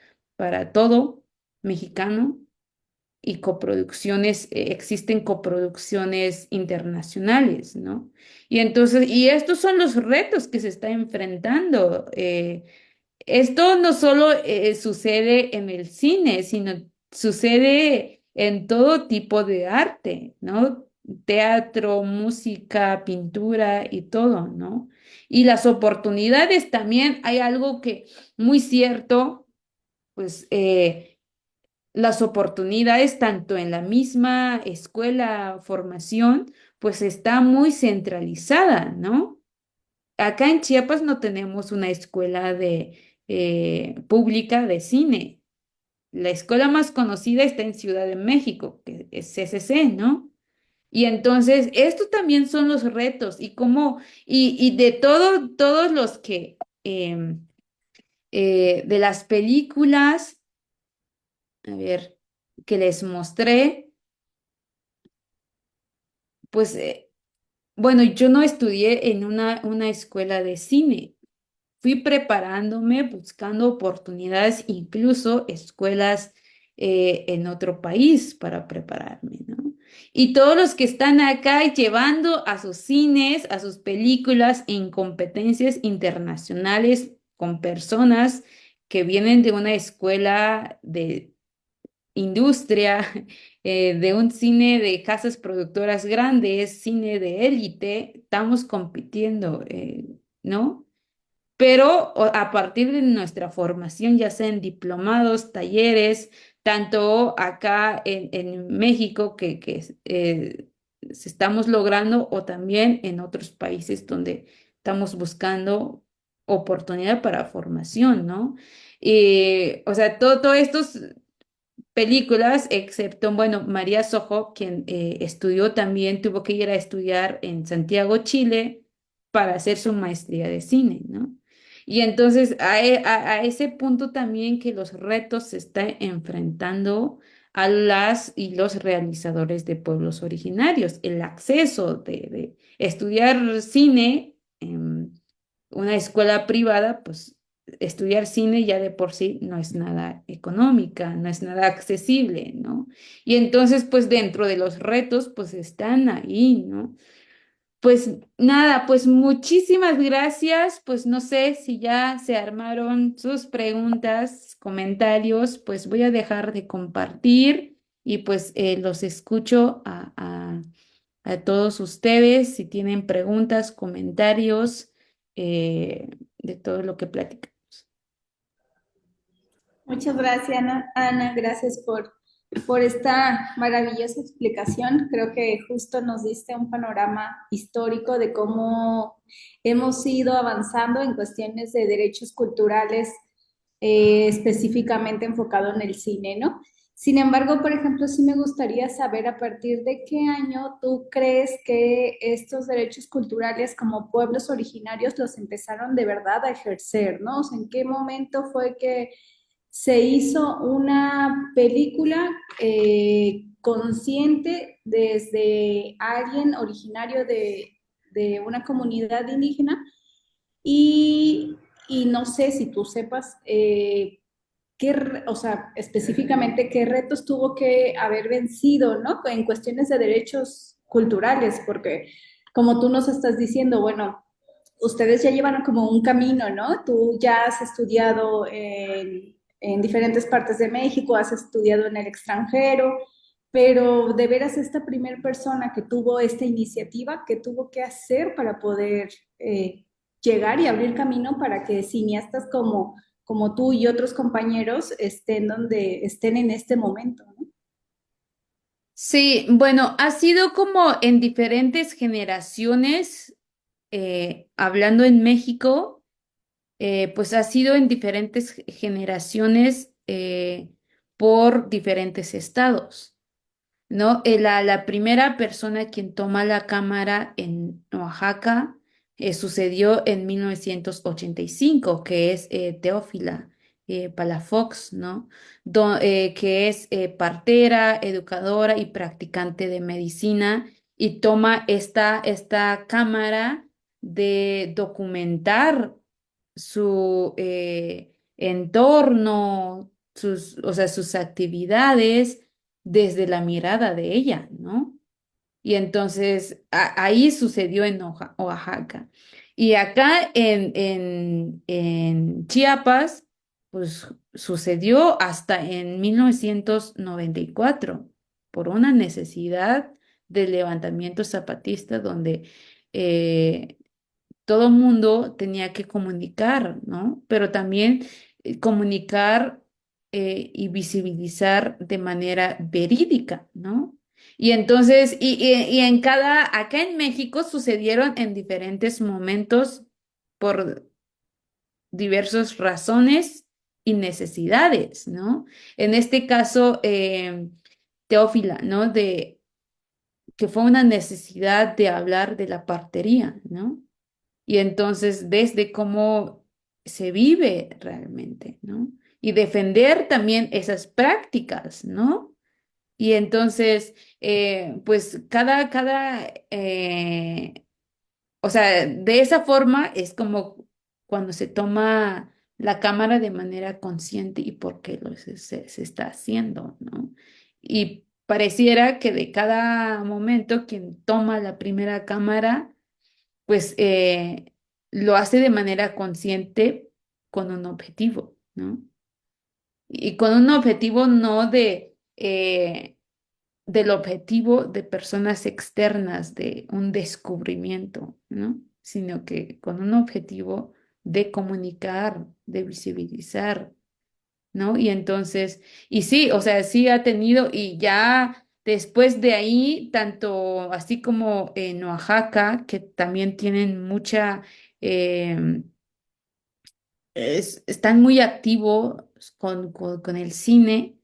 todo mexicano, y coproducciones, existen coproducciones internacionales, ¿no? Y entonces, y estos son los retos que se está enfrentando. Esto no solo sucede en el cine, sino sucede en todo tipo de arte, ¿no? Teatro, música, pintura y todo, ¿no? Y las oportunidades también, hay algo que muy cierto, pues las oportunidades tanto en la misma escuela, formación, pues está muy centralizada, ¿no? Acá en Chiapas no tenemos una escuela pública de cine. La escuela más conocida está en Ciudad de México, que es CCC, ¿no? Y entonces, estos también son los retos y de todos los de las películas, a ver, que les mostré, pues, bueno, yo no estudié en una escuela de cine. Fui preparándome, buscando oportunidades, incluso escuelas en otro país para prepararme, ¿no? Y todos los que están acá llevando a sus cines, a sus películas en competencias internacionales con personas que vienen de una escuela de industria, de un cine de casas productoras grandes, cine de élite, estamos compitiendo, ¿no? Pero a partir de nuestra formación, ya sea en diplomados, talleres, tanto acá en México se estamos logrando o también en otros países donde estamos buscando oportunidad para formación, ¿no? O sea, todo estos películas, excepto, bueno, María Sojo, quien estudió también, tuvo que ir a estudiar en Santiago, Chile, para hacer su maestría de cine, ¿no? Y entonces a ese punto también que los retos se están enfrentando a las y los realizadores de pueblos originarios, el acceso de estudiar cine en una escuela privada, pues estudiar cine ya de por sí no es nada económica, no es nada accesible, ¿no? Y entonces, pues dentro de los retos, pues están ahí, ¿no? Pues nada, pues muchísimas gracias, pues no sé si ya se armaron sus preguntas, comentarios, pues voy a dejar de compartir y pues los escucho a todos ustedes si tienen preguntas, comentarios de todo lo que platicamos.
Muchas gracias, Ana. Gracias por esta maravillosa explicación. Creo que justo nos diste un panorama histórico de cómo hemos ido avanzando en cuestiones de derechos culturales, específicamente enfocado en el cine, ¿no? Sin embargo, por ejemplo, sí me gustaría saber a partir de qué año tú crees que estos derechos culturales como pueblos originarios los empezaron de verdad a ejercer, ¿no? O sea, ¿en qué momento fue que se hizo una película consciente desde alguien originario de una comunidad indígena y no sé si tú sepas o sea, específicamente qué retos tuvo que haber vencido, ¿no? En cuestiones de derechos culturales, porque como tú nos estás diciendo, bueno, ustedes ya llevan como un camino, ¿no? Tú ya has estudiado en diferentes partes de México, has estudiado en el extranjero, pero de veras esta primera persona que tuvo esta iniciativa, que tuvo que hacer para poder llegar y abrir camino para que cineastas como tú y otros compañeros estén donde estén en este momento, ¿no?
Sí, bueno, ha sido como en diferentes generaciones, hablando en México, pues ha sido en diferentes generaciones por diferentes estados. ¿No? La primera persona quien toma la cámara en Oaxaca sucedió en 1985, que es Teófila Palafox, ¿no? Que es partera, educadora y practicante de medicina y toma esta cámara de documentar su entorno, o sea, sus actividades desde la mirada de ella, ¿no? Y entonces ahí sucedió en Oaxaca. Y acá en Chiapas, pues sucedió hasta en 1994 por una necesidad de levantamiento zapatista donde eh, todo mundo tenía que comunicar, ¿no? Pero también comunicar y visibilizar de manera verídica, ¿no? Y entonces, y en acá en México sucedieron en diferentes momentos por diversas razones y necesidades, ¿no? En este caso, Teófila, ¿no? Que fue una necesidad de hablar de la partería, ¿no? Y entonces, desde cómo se vive realmente, ¿no? Y defender también esas prácticas, ¿no? Y entonces, pues o sea, de esa forma es como cuando se toma la cámara de manera consciente y por qué se está haciendo, ¿no? Y pareciera que de cada momento quien toma la primera cámara pues lo hace de manera consciente con un objetivo, ¿no? Y con un objetivo no del objetivo de personas externas, de un descubrimiento, ¿no? Sino que con un objetivo de comunicar, de visibilizar, ¿no? Y entonces, y sí, o sea, sí ha tenido, y ya después de ahí, tanto así como en Oaxaca, que también tienen mucha, eh, están muy activos con el cine,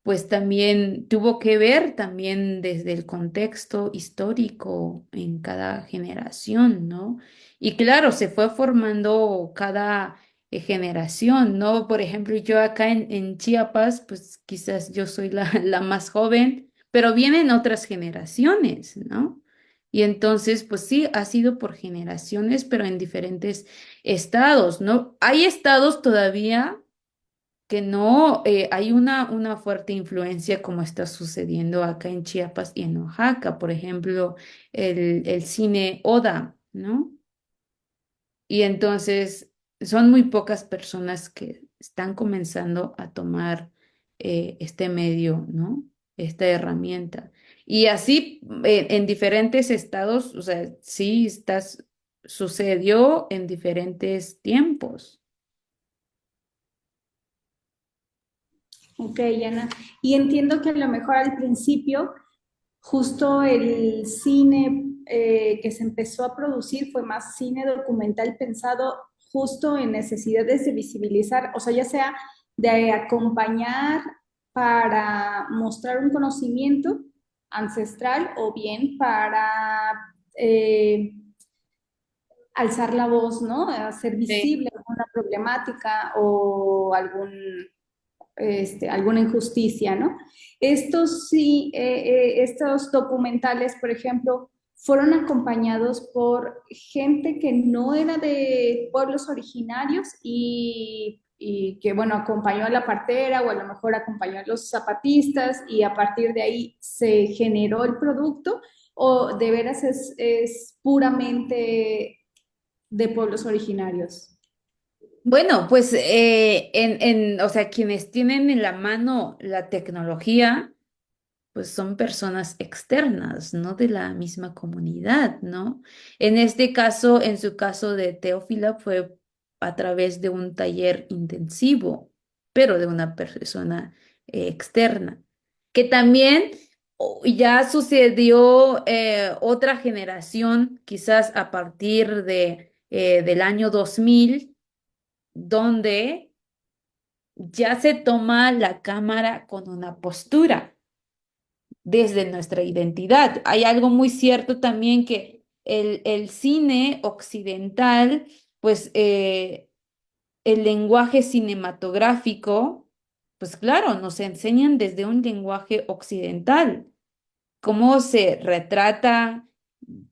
pues también tuvo que ver también desde el contexto histórico en cada generación, ¿no? Y claro, se fue formando cada generación, ¿no? Por ejemplo, yo acá en Chiapas, pues quizás yo soy la más joven, pero vienen otras generaciones, ¿no? Y entonces, pues sí, ha sido por generaciones, pero en diferentes estados, ¿no? Hay estados todavía que no, hay una fuerte influencia como está sucediendo acá en Chiapas y en Oaxaca, por ejemplo, el cine Oda, ¿no? Y entonces son muy pocas personas que están comenzando a tomar este medio, ¿no? Esta herramienta. Y así en diferentes estados, o sea, sí sucedió en diferentes tiempos.
Ok, Ana. Y entiendo que a lo mejor al principio, justo el cine que se empezó a producir fue más cine documental pensado justo en necesidades de visibilizar, o sea, ya sea de acompañar para mostrar un conocimiento ancestral o bien para alzar la voz, ¿no? Hacer
Sí.
visible alguna problemática o alguna injusticia, ¿no? Estos sí, estos documentales, por ejemplo, fueron acompañados por gente que no era de pueblos originarios y que, bueno, acompañó a la partera o a lo mejor acompañó a los zapatistas y a partir de ahí se generó el producto o de veras es puramente de pueblos originarios.
Bueno, pues o sea, quienes tienen en la mano la tecnología, pues son personas externas, no de la misma comunidad, ¿no? En este caso, en su caso de Teófila, fue a través de un taller intensivo, pero de una persona externa, que también ya sucedió otra generación, quizás a partir del año 2000, donde ya se toma la cámara con una postura desde nuestra identidad. Hay algo muy cierto también que el cine occidental, pues el lenguaje cinematográfico, pues claro, nos enseñan desde un lenguaje occidental cómo se retrata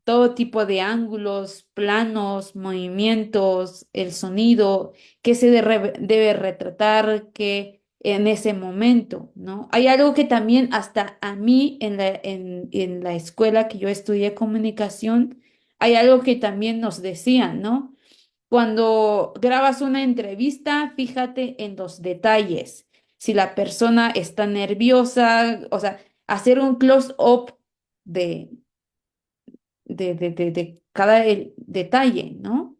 todo tipo de ángulos, planos, movimientos, el sonido, qué se debe retratar, que en ese momento, ¿no? Hay algo que también hasta a mí en la escuela que yo estudié comunicación, hay algo que también nos decían, ¿no? Cuando grabas una entrevista, fíjate en los detalles. Si la persona está nerviosa, o sea, hacer un close-up de, de cada detalle, ¿no?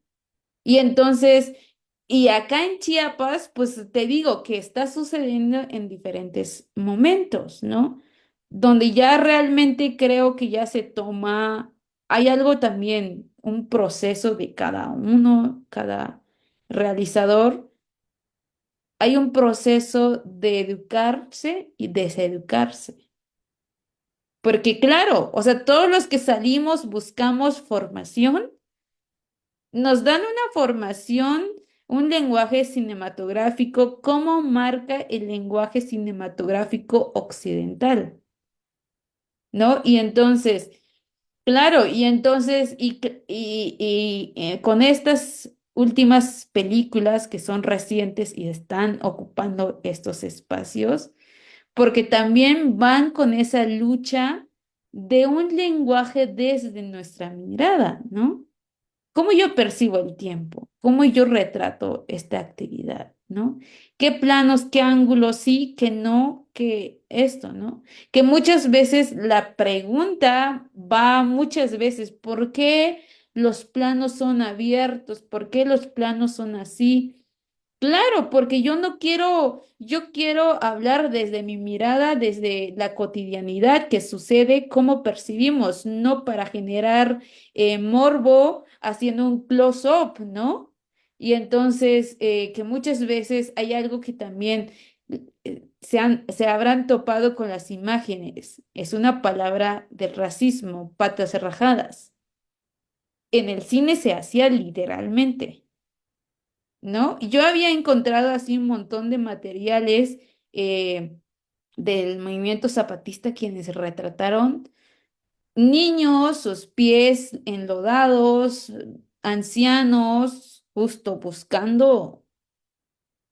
Y entonces, y acá en Chiapas, pues te digo que está sucediendo en diferentes momentos, ¿no? Donde ya realmente creo que ya se toma, hay algo también, un proceso de cada uno, cada realizador, hay un proceso de educarse y deseducarse. Porque claro, o sea, todos los que salimos buscamos formación, nos dan una formación, un lenguaje cinematográfico, cómo marca el lenguaje cinematográfico occidental, ¿no? Y entonces, claro, y entonces, con estas últimas películas que son recientes y están ocupando estos espacios, porque también van con esa lucha de un lenguaje desde nuestra mirada, ¿no? ¿Cómo yo percibo el tiempo? ¿Cómo yo retrato esta actividad? ¿No? ¿Qué planos, qué ángulos sí, qué no, qué esto, ¿no? Que muchas veces la pregunta va muchas veces, ¿por qué los planos son abiertos? ¿Por qué los planos son así? Claro, porque yo no quiero, yo quiero hablar desde mi mirada, desde la cotidianidad que sucede, cómo percibimos, no para generar morbo haciendo un close-up, ¿no? Y entonces, que muchas veces hay algo que también se habrán topado con las imágenes. Es una palabra del racismo, patas rajadas. En el cine se hacía literalmente. ¿No? Yo había encontrado así un montón de materiales del movimiento zapatista quienes retrataron niños, sus pies enlodados, ancianos, justo buscando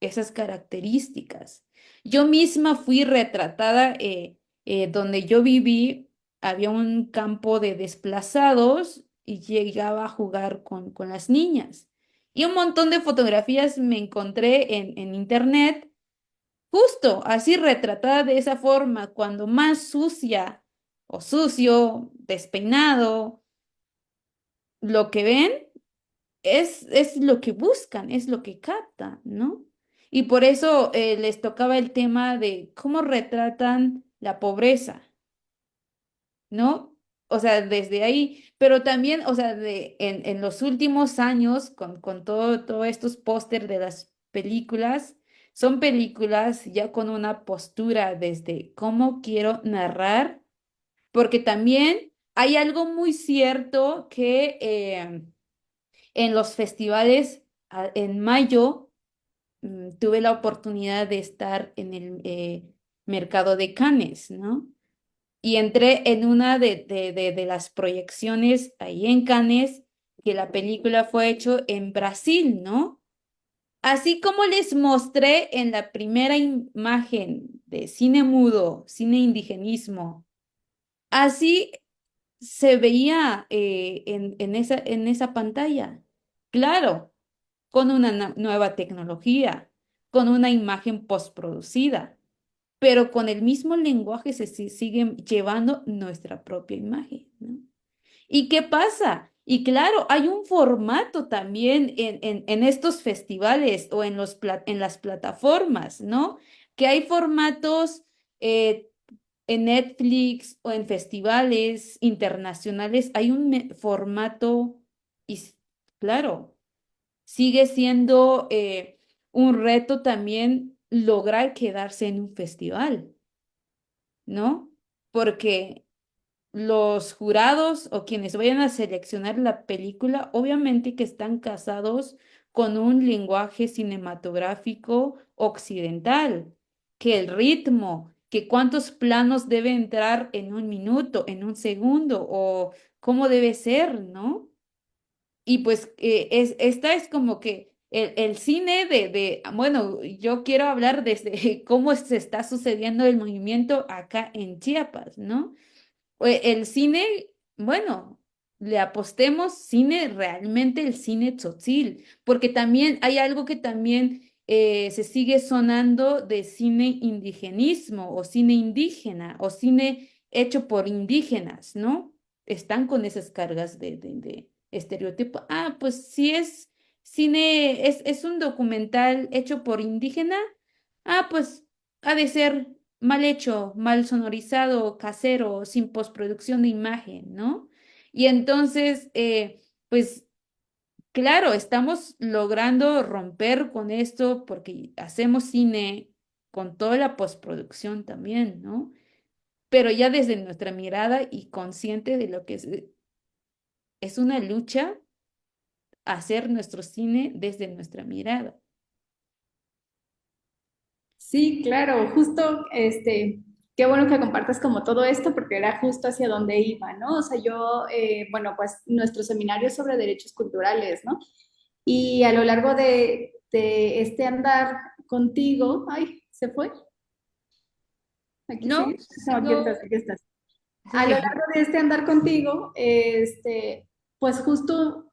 esas características. Yo misma fui retratada donde yo viví, había un campo de desplazados y llegaba a jugar con las niñas. Y un montón de fotografías me encontré en internet, justo así retratada de esa forma, cuando más sucia o sucio, despeinado, lo que ven es lo que buscan, es lo que captan, ¿no? Y por eso les tocaba el tema de cómo retratan la pobreza, ¿no? O sea, desde ahí, pero también, o sea, en los últimos años, con todo estos póster de las películas, son películas ya con una postura desde cómo quiero narrar, porque también hay algo muy cierto que en los festivales, en mayo, tuve la oportunidad de estar en el mercado de Cannes, ¿no? Y entré en una de las proyecciones ahí en Cannes, que la película fue hecho en Brasil, ¿no? Así como les mostré en la primera imagen de cine mudo, cine indigenismo, así se veía en esa pantalla. Claro, con una nueva tecnología, con una imagen postproducida. pero con el mismo lenguaje sigue llevando nuestra propia imagen, ¿no? ¿Y qué pasa? Y claro, hay un formato también en estos festivales o en las plataformas, ¿no? Que hay formatos eh, en Netflix o en festivales internacionales, hay un formato y claro, sigue siendo un reto también lograr quedarse en un festival, ¿no? Porque los jurados o quienes vayan a seleccionar la película, obviamente que están casados con un lenguaje cinematográfico occidental, que el ritmo, que cuántos planos debe entrar en un minuto, en un segundo, o cómo debe ser, ¿no? Y pues esta es como que el cine bueno, yo quiero hablar desde cómo se está sucediendo el movimiento acá en Chiapas, ¿no? El cine, bueno, le apostemos cine, realmente el cine tzotzil, porque también hay algo que también se sigue sonando de cine indigenismo o cine indígena o cine hecho por indígenas, ¿no? Están con esas cargas de estereotipo. Ah, pues si es cine, es un documental hecho por indígena, ah, pues ha de ser mal hecho, mal sonorizado, casero, sin postproducción de imagen, ¿no? Y entonces, pues claro, estamos logrando romper con esto porque hacemos cine con toda la postproducción también, ¿no? Pero ya desde nuestra mirada y consciente de lo que es una lucha hacer nuestro cine desde nuestra mirada.
Sí, claro, justo, qué bueno que compartas como todo esto, porque era justo hacia donde iba, ¿no? O sea, yo, bueno, pues nuestro seminario es sobre derechos culturales, ¿no? Y a lo largo de este andar contigo, ay, ¿se fue? ¿Aquí
No,
sigues? No,
sigo,
aquí estás. A lo
sí,
largo de este andar contigo, pues justo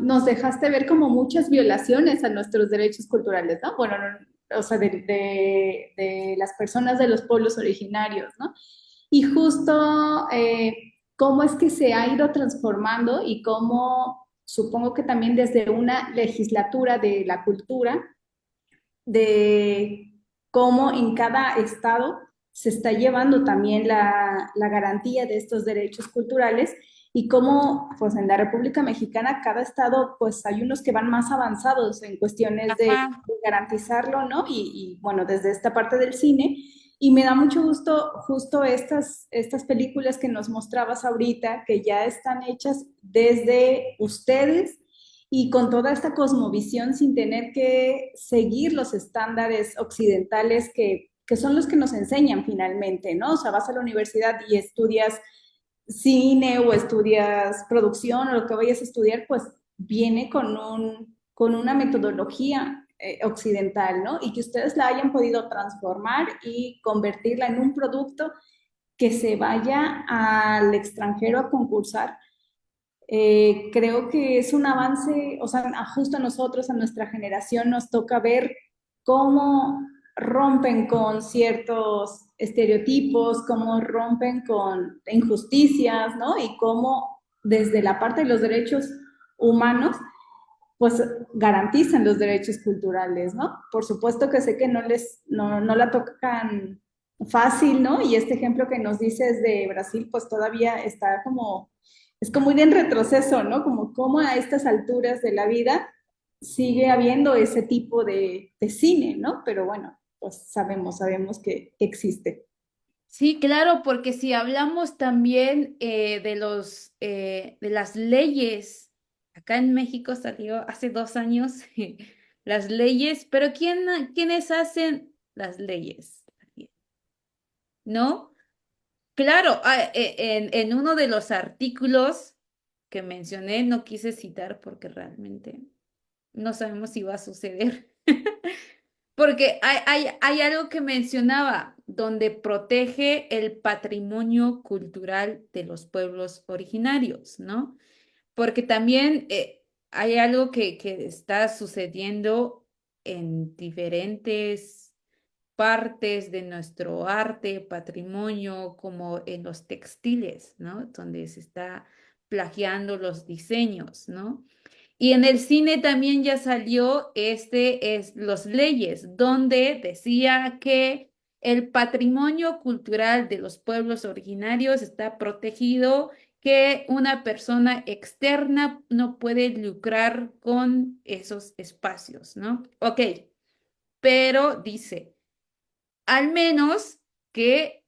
nos dejaste ver como muchas violaciones a nuestros derechos culturales, ¿no? Bueno, o sea, de las personas de los pueblos originarios, ¿no? Y justo cómo es que se ha ido transformando y cómo, supongo que también desde una legislatura de la cultura, de cómo en cada estado se está llevando también la garantía de estos derechos culturales y cómo pues en la República Mexicana cada estado pues hay unos que van más avanzados en cuestiones
ajá.
de garantizarlo, ¿no? Bueno, desde esta parte del cine. Y me da mucho gusto justo estas películas que nos mostrabas ahorita, que ya están hechas desde ustedes y con toda esta cosmovisión sin tener que seguir los estándares occidentales que son los que nos enseñan finalmente, ¿no? O sea, vas a la universidad y estudias cine o estudias producción o lo que vayas a estudiar, pues viene con una metodología occidental, ¿no? Y que ustedes la hayan podido transformar y convertirla en un producto que se vaya al extranjero a concursar. Creo que es un avance, o sea, justo a nosotros, a nuestra generación, nos toca ver cómo rompen con ciertos estereotipos, cómo rompen con injusticias, ¿no? Y cómo desde la parte de los derechos humanos, pues garantizan los derechos culturales, ¿no? Por supuesto que sé que no la tocan fácil, ¿no? Y este ejemplo que nos dices de Brasil, pues todavía está como, es como ir en retroceso, ¿no? Como a estas alturas de la vida sigue habiendo ese tipo de cine, ¿no? Pero bueno, pues sabemos que existe.
Sí, claro, porque si hablamos también de las leyes, acá en México salió hace 2 años las leyes, pero ¿quiénes hacen las leyes? ¿No? Claro, en uno de los artículos que mencioné, no quise citar porque realmente no sabemos si va a suceder. Porque hay algo que mencionaba, donde protege el patrimonio cultural de los pueblos originarios, ¿no? Porque también hay algo que está sucediendo en diferentes partes de nuestro arte, patrimonio, como en los textiles, ¿no? Donde se está plagiando los diseños, ¿no? Y en el cine también ya salió los leyes, donde decía que el patrimonio cultural de los pueblos originarios está protegido, que una persona externa no puede lucrar con esos espacios, ¿no? Ok, pero dice, al menos que,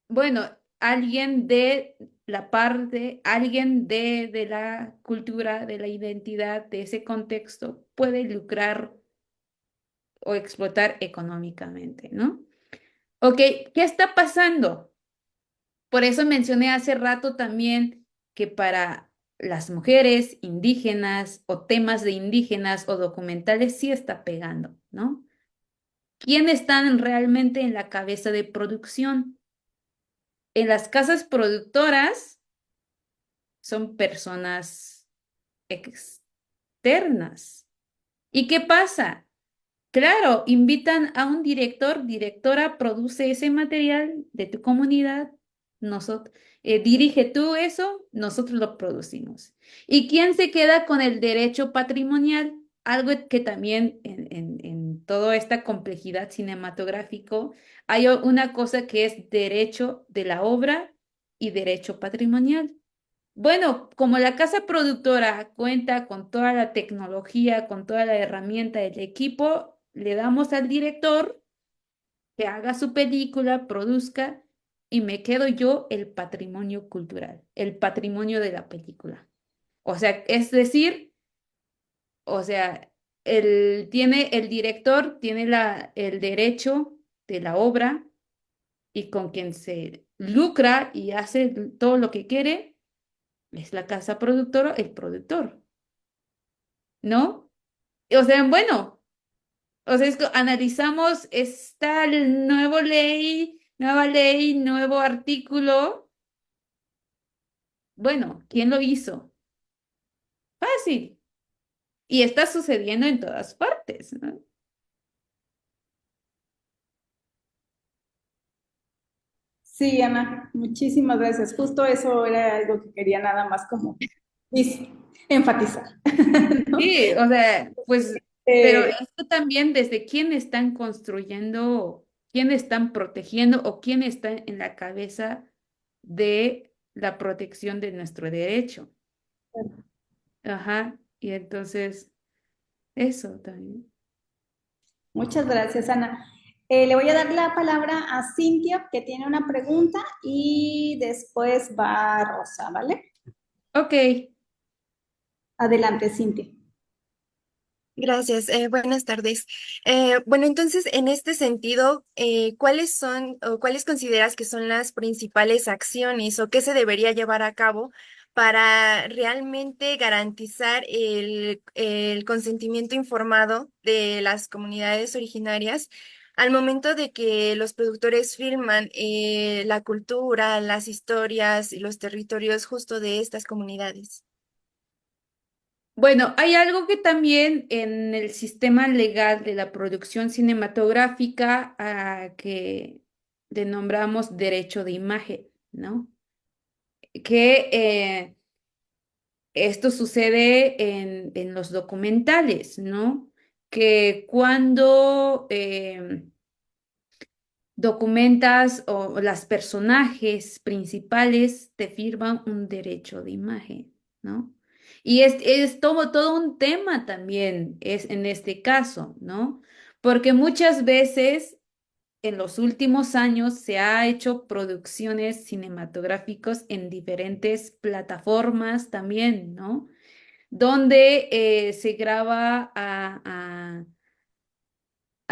bueno, alguien de la parte, alguien de la cultura, de la identidad, de ese contexto, puede lucrar o explotar económicamente, ¿no? Ok, ¿qué está pasando? Por eso mencioné hace rato también que para las mujeres indígenas o temas de indígenas o documentales sí está pegando, ¿no? ¿Quién están realmente en la cabeza de producción? En las casas productoras son personas externas. ¿Y qué pasa? Claro, invitan a un director, directora, produce ese material de tu comunidad, nosotros, dirige tú eso, nosotros lo producimos. ¿Y quién se queda con el derecho patrimonial? Algo que también en toda esta complejidad cinematográfico hay una cosa que es derecho de la obra y derecho patrimonial. Bueno, como la casa productora cuenta con toda la tecnología, con toda la herramienta, el equipo, le damos al director que haga su película, produzca y me quedo yo el patrimonio cultural, el patrimonio de la película. O sea, es decir, o sea, el director tiene el derecho de la obra y con quien se lucra y hace todo lo que quiere es la casa productora, el productor. ¿No? O sea, bueno, o sea, analizamos esta nueva ley, nuevo artículo. Bueno, ¿quién lo hizo? Fácil. Y está sucediendo en todas partes, ¿no?
Sí, Ana, muchísimas gracias. Justo eso era algo que quería nada más como dis- enfatizar, ¿no?
Sí, o sea, pues, pero
Eh,
esto también desde quién están construyendo, quién están protegiendo o quién está en la cabeza de la protección de nuestro derecho. Ajá, y entonces, eso también.
Muchas gracias, Ana. Le voy a dar la palabra a Cintia, que tiene una pregunta, y después va Rosa, ¿vale?
Ok,
Adelante, Cintia.
Gracias, buenas tardes. Bueno, entonces, en este sentido, ¿cuáles son o cuáles consideras que son las principales acciones o qué se debería llevar a cabo para realmente garantizar el consentimiento informado de las comunidades originarias al momento de que los productores filman la cultura, las historias y los territorios justo de estas comunidades?
bueno, hay algo que también en el sistema legal de la producción cinematográfica que denombramos derecho de imagen, ¿no? Que esto sucede en los documentales, ¿no? Que cuando documentas o las personajes principales te firman un derecho de imagen, ¿no? Y es todo un tema también, es en este caso, ¿no? Porque muchas veces en los últimos años se ha hecho producciones cinematográficas en diferentes plataformas también, ¿no? Donde se graba a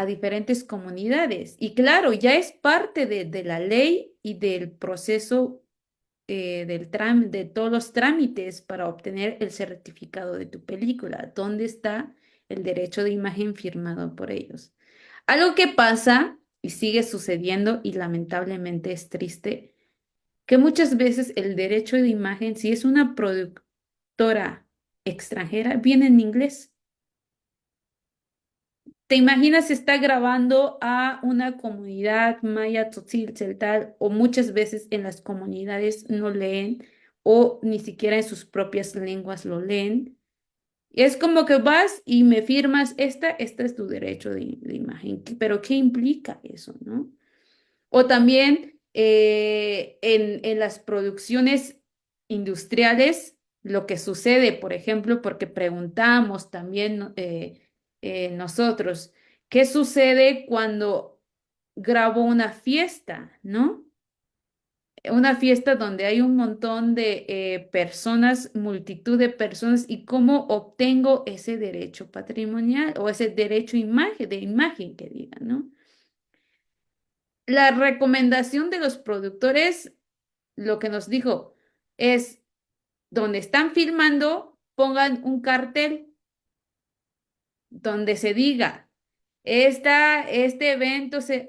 diferentes comunidades. Y claro, ya es parte de la ley y del proceso de todos los trámites para obtener el certificado de tu película, donde está el derecho de imagen firmado por ellos. Algo que pasa y sigue sucediendo y lamentablemente es triste, que muchas veces el derecho de imagen, si es una productora extranjera, viene en inglés. ¿te imaginas si está grabando a una comunidad maya, tzotzil, tzeltal, o muchas veces en las comunidades no leen o ni siquiera en sus propias lenguas lo leen? Es como que vas y me firmas, esta es tu derecho de imagen, pero ¿qué implica eso, no? O también en las producciones industriales, lo que sucede, por ejemplo, porque preguntamos también nosotros, ¿qué sucede cuando grabo una fiesta, ¿no? Una fiesta donde hay un montón de personas, multitud de personas, y cómo obtengo ese derecho patrimonial o ese derecho de imagen que diga, ¿no? La recomendación de los productores, lo que nos dijo, es donde están filmando, pongan un cartel donde se diga, este evento se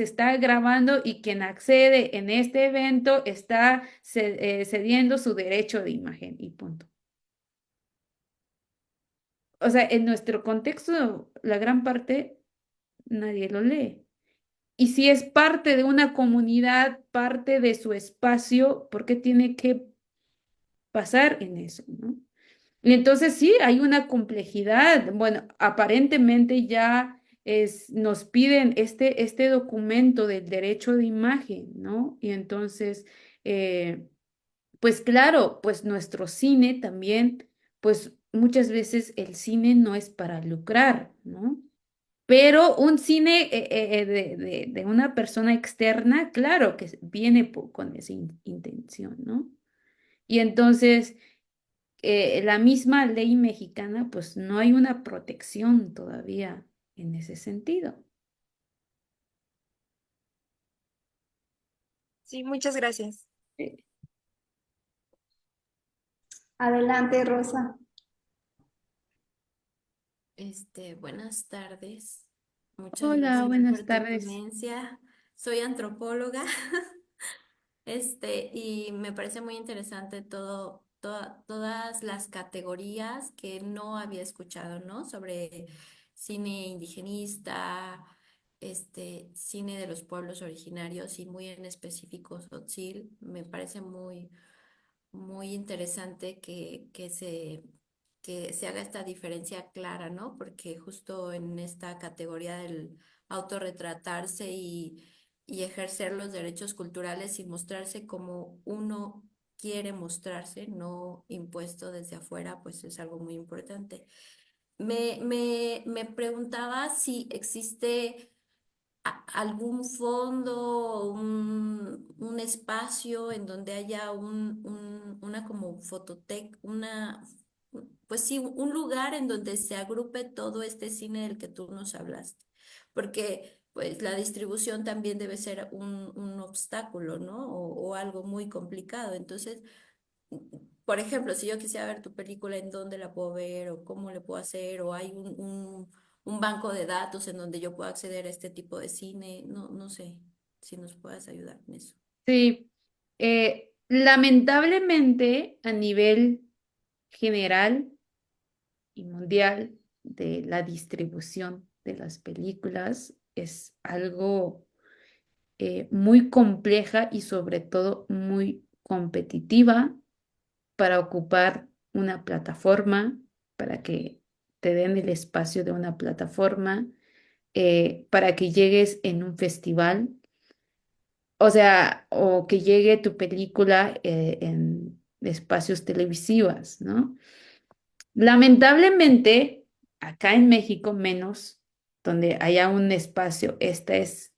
está grabando y quien accede en este evento está cediendo su derecho de imagen y punto. O sea, en nuestro contexto, la gran parte nadie lo lee. Y si es parte de una comunidad, parte de su espacio, ¿por qué tiene que pasar en eso, ¿no? Y entonces sí, hay una complejidad. Bueno, aparentemente ya nos piden este documento del derecho de imagen, ¿no? Y entonces, pues claro, pues nuestro cine también, pues muchas veces el cine no es para lucrar, ¿no? Pero un cine de una persona externa, claro que viene con esa intención, ¿no? Y entonces, la misma ley mexicana, pues no hay una protección todavía en ese sentido.
Sí, muchas gracias.
Eh,
Adelante, Rosa.
Buenas tardes. Muchas
Hola,
gracias
buenas
por tu
tardes.
ponencia. Soy antropóloga, y me parece muy interesante todas las categorías que no había escuchado, ¿no? Sobre cine indigenista, cine de los pueblos originarios y muy en específico Tzotzil. Me parece muy interesante que se haga esta diferencia clara, ¿no? Porque justo en esta categoría del autorretratarse y ejercer los derechos culturales y mostrarse como uno quiere mostrarse, no impuesto desde afuera, pues es algo muy importante. Me preguntaba si existe algún fondo, un espacio en donde haya una como fototeca, pues sí, un lugar en donde se agrupe todo este cine del que tú nos hablaste, porque pues la distribución también debe ser un obstáculo, ¿no? O algo muy complicado. Entonces, por ejemplo, si yo quisiera ver tu película, ¿en dónde la puedo ver o cómo le puedo hacer? ¿O hay un banco de datos en donde yo pueda acceder a este tipo de cine? No sé si nos puedas ayudar en eso.
Sí, lamentablemente a nivel general y mundial de la distribución de las películas es algo muy compleja y sobre todo muy competitiva para ocupar una plataforma, para que te den el espacio de una plataforma, para que llegues en un festival, o sea, o que llegue tu película en espacios televisivos, ¿no? Lamentablemente, acá en México menos, donde haya un espacio, estas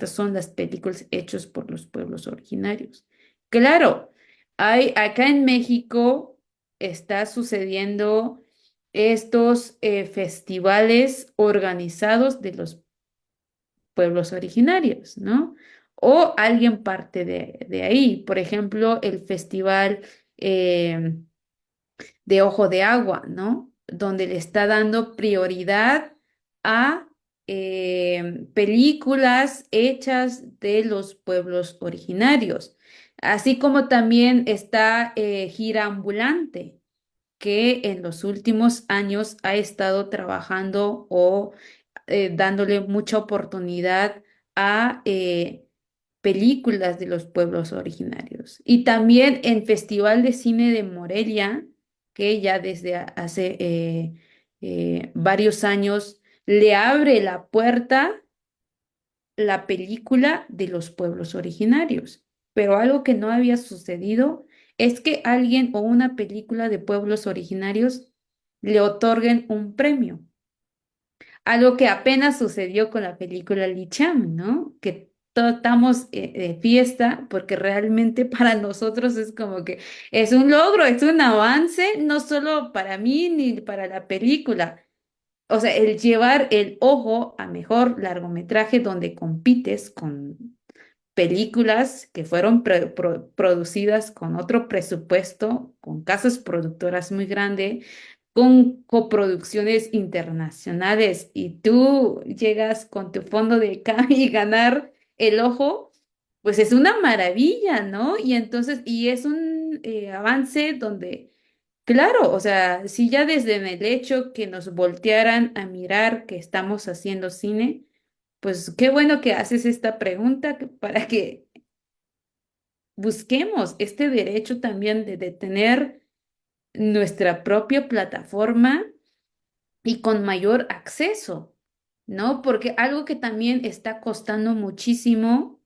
son las películas hechas por los pueblos originarios. Claro, acá en México está sucediendo estos festivales organizados de los pueblos originarios, ¿no? O alguien parte de ahí. Por ejemplo, el festival de Ojo de Agua, ¿no? Donde le está dando prioridad a películas hechas de los pueblos originarios, así como también está Gira Ambulante, que en los últimos años ha estado trabajando o dándole mucha oportunidad a películas de los pueblos originarios. Y también en Festival de Cine de Morelia, que ya desde hace varios años le abre la puerta la película de los pueblos originarios. Pero algo que no había sucedido es que alguien o una película de pueblos originarios le otorguen un premio. Algo que apenas sucedió con la película Licham, ¿no? Que todos estamos de fiesta porque realmente para nosotros es como que es un logro, es un avance, no solo para mí ni para la película. O sea, el llevar el ojo a mejor largometraje donde compites con películas que fueron producidas con otro presupuesto, con casas productoras muy grandes, con coproducciones internacionales, y tú llegas con tu fondo de cambio y ganar el ojo, pues es una maravilla, ¿no? Y entonces, y es un avance donde, claro, o sea, si ya desde en el hecho que nos voltearan a mirar que estamos haciendo cine, pues qué bueno que haces esta pregunta para que busquemos este derecho también de tener nuestra propia plataforma y con mayor acceso, ¿no? Porque algo que también está costando muchísimo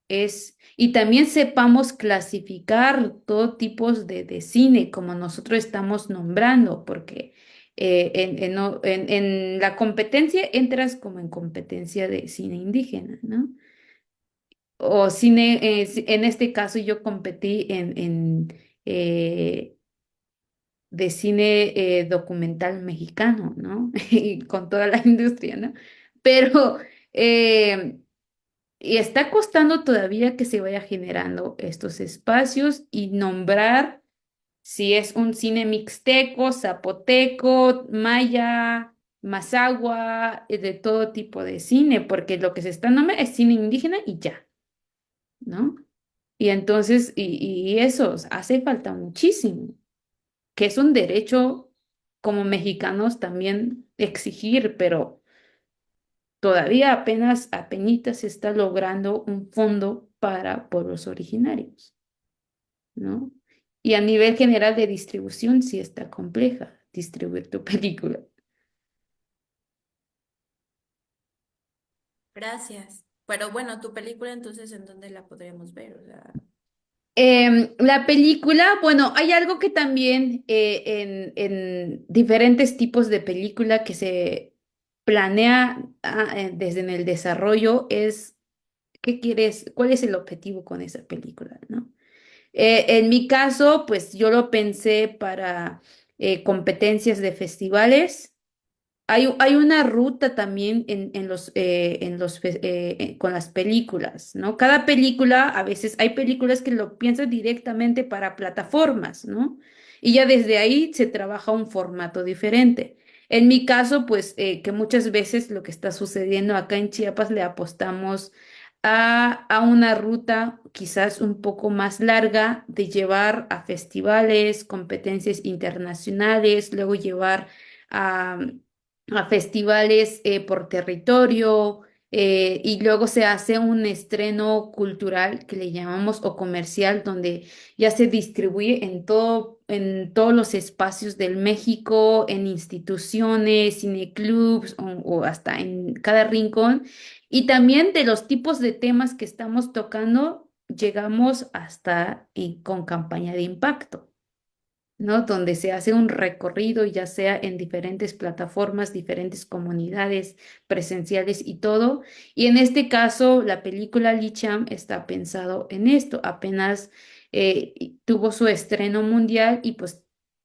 es, y también sepamos clasificar todo tipos de cine, como nosotros estamos nombrando, porque en la competencia entras como en competencia de cine indígena, ¿no? O cine, en este caso yo competí eh, de cine documental mexicano, ¿no? Y con toda la industria, ¿no? Pero, eh, y está costando todavía que se vaya generando estos espacios y nombrar si es un cine mixteco, zapoteco, maya, mazahua, de todo tipo de cine, porque lo que se está nombrando es cine indígena y ya, ¿no? Y entonces, y eso o sea, hace falta muchísimo, que es un derecho como mexicanos también exigir, pero todavía apenas se está logrando un fondo para pueblos originarios, ¿no? Y a nivel general de distribución sí está compleja distribuir tu película.
Gracias. Pero bueno, tu película entonces, ¿en dónde la podríamos ver? O sea,
La película, bueno, hay algo que también en diferentes tipos de película que se planea desde en el desarrollo es, ¿qué quieres? ¿Cuál es el objetivo con esa película, ¿no? En mi caso, pues yo lo pensé para competencias de festivales. Hay una ruta también con las películas, ¿no? Cada película, a veces hay películas que lo piensan directamente para plataformas, ¿no? Y ya desde ahí se trabaja un formato diferente. En mi caso, pues que muchas veces lo que está sucediendo acá en Chiapas le apostamos a una ruta quizás un poco más larga de llevar a festivales, competencias internacionales, luego llevar a festivales por territorio, y luego se hace un estreno cultural que le llamamos o comercial, donde ya se distribuye en todos los espacios del México, en instituciones, cineclubs o hasta en cada rincón. Y también de los tipos de temas que estamos tocando, llegamos hasta con campaña de impacto, ¿no? Donde se hace un recorrido, ya sea en diferentes plataformas, diferentes comunidades presenciales y todo. Y en este caso, la película Licham está pensado en esto. Apenas tuvo su estreno mundial y pues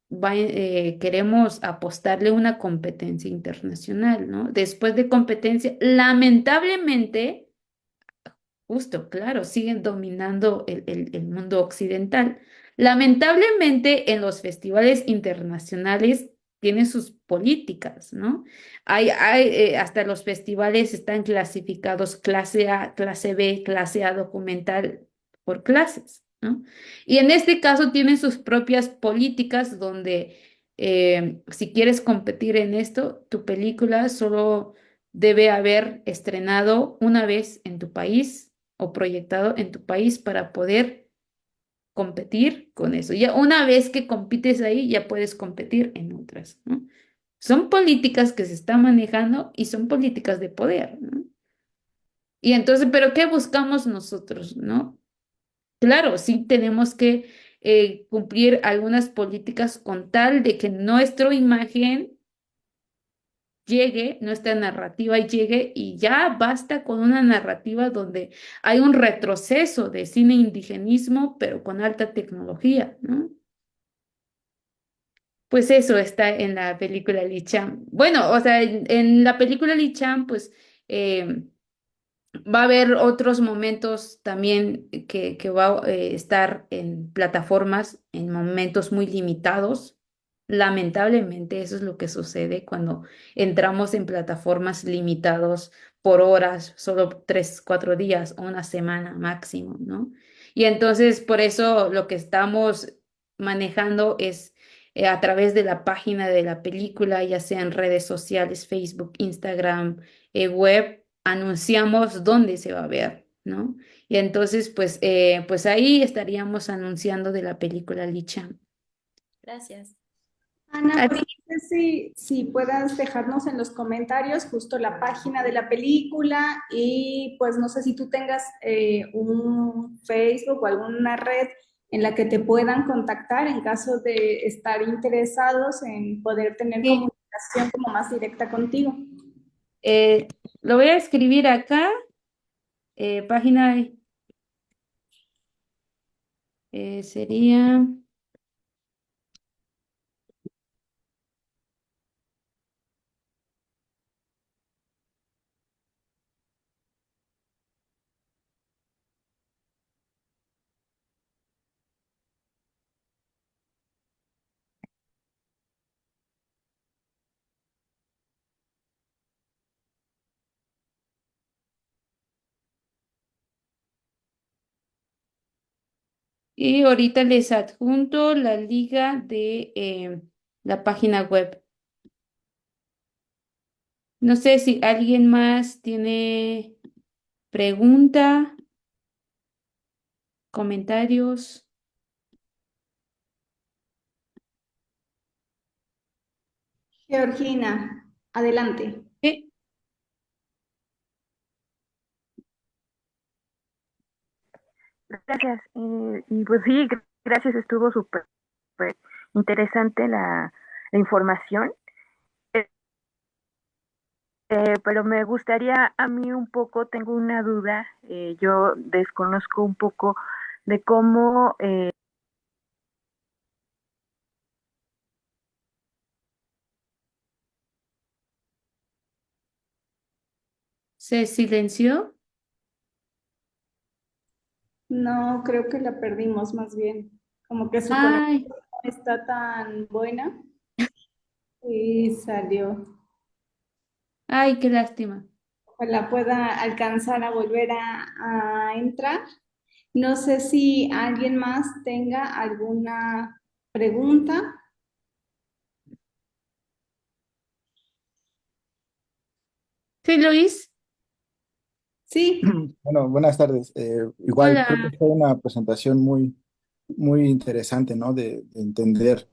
queremos apostarle una competencia internacional, ¿no? Después de competencia, lamentablemente. Justo, claro, siguen dominando el mundo occidental. Lamentablemente, en los festivales internacionales tienen sus políticas, ¿no? Hasta los festivales están clasificados clase A, clase B, clase A documental por clases, ¿no? Y en este caso tienen sus propias políticas donde si quieres competir en esto, tu película solo debe haber estrenado una vez en tu país o proyectado en tu país para poder competir con eso. Ya una vez que compites ahí, ya puedes competir en otras, ¿no? Son políticas que se están manejando y son políticas de poder, ¿no? Y entonces, ¿pero qué buscamos nosotros, no? Claro, sí tenemos que cumplir algunas políticas con tal de que nuestra imagen llegue, nuestra narrativa llegue y ya basta con una narrativa donde hay un retroceso de cine indigenismo, pero con alta tecnología, ¿no? Pues eso está en la película Lichan. Bueno, o sea, en la película Lichan, pues eh, va a haber otros momentos también que va a estar en plataformas en momentos muy limitados. Lamentablemente, eso es lo que sucede cuando entramos en plataformas limitados por horas, solo 3, 4 días o una semana máximo, ¿no? Y entonces, por eso lo que estamos manejando es a través de la página de la película, ya sea en redes sociales, Facebook, Instagram, web anunciamos dónde se va a ver, ¿no? Y entonces, pues ahí estaríamos anunciando de la película Licha.
Gracias.
Ana,
A
pues
ti,
no sé si puedas dejarnos en los comentarios justo la página de la película y pues no sé si tú tengas un Facebook o alguna red en la que te puedan contactar en caso de estar interesados en poder tener
sí,
comunicación como más directa contigo.
eh, lo voy a escribir acá, página sería, y ahorita les adjunto la liga de la página web. No sé si alguien más tiene pregunta, comentarios.
Georgina, adelante.
Sí.
Gracias. Y pues sí, gracias, estuvo súper interesante la información. Eh, pero me gustaría a mí un poco, tengo una duda, yo desconozco un poco de cómo,
¿Se silenció?
No, creo que la perdimos más bien. Como que su conexión
Ay,
no está tan buena y salió.
ay, qué lástima.
Ojalá pueda alcanzar a volver a entrar. No sé si alguien más tenga alguna pregunta.
Sí, Luis.
Sí,
Bueno, buenas tardes. Igual creo que
Hola.
fue una presentación muy interesante, ¿no? De entender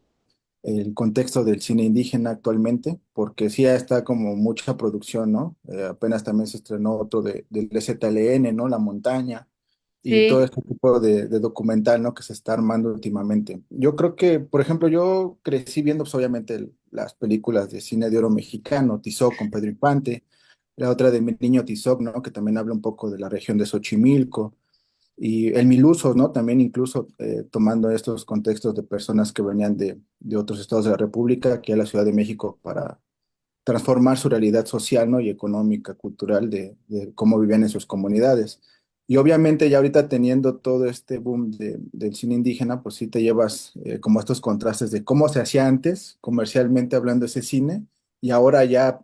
el contexto del cine indígena actualmente, porque sí está como mucha producción, ¿no? Apenas también se estrenó otro del ZLN, ¿no? La montaña y todo
Sí,
este tipo de documental, ¿no? Que se está armando últimamente. Yo creo que, por ejemplo, yo crecí viendo, pues, obviamente, las películas de cine de oro mexicano, Tizoc con Pedro Infante, la otra de Mi Niño Tizoc, ¿no? Que también habla un poco de la región de Xochimilco, y el Milusos, ¿no? También incluso tomando estos contextos de personas que venían de otros estados de la República, aquí a la Ciudad de México, para transformar su realidad social, ¿no? Y económica, cultural de cómo vivían en sus comunidades. Y obviamente ya ahorita teniendo todo este boom del cine indígena, pues sí te llevas como estos contrastes de cómo se hacía antes, comercialmente hablando ese cine, y ahora ya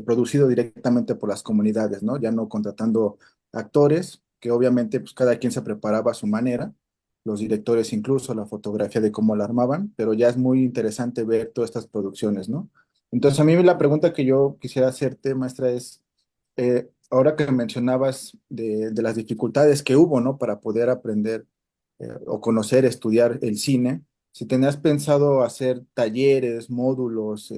producido directamente por las comunidades, ¿no? Ya no contratando actores, que obviamente pues cada quien se preparaba a su manera, los directores incluso, la fotografía de cómo la armaban, pero ya es muy interesante ver todas estas producciones, ¿no? Entonces, a mí la pregunta que yo quisiera hacerte, maestra, es, ahora que mencionabas de las dificultades que hubo, ¿no? Para poder aprender o conocer, estudiar el cine, si tenías pensado hacer talleres, módulos,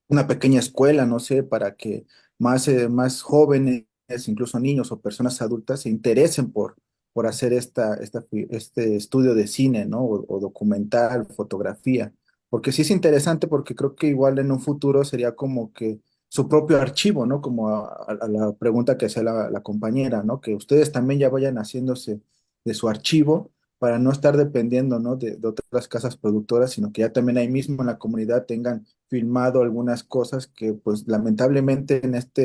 una pequeña escuela, no sé, para que más jóvenes, incluso niños o personas adultas, se interesen por hacer este estudio de cine, ¿no? O documental, fotografía. Porque sí es interesante, porque creo que igual en un futuro sería como que su propio archivo, ¿no? Como a la pregunta que hacía la compañera, ¿no? Que ustedes también ya vayan haciéndose de su archivo para no estar dependiendo, ¿no? de otras casas productoras, sino que ya también ahí mismo en la comunidad tengan filmado algunas cosas que, pues, lamentablemente en esta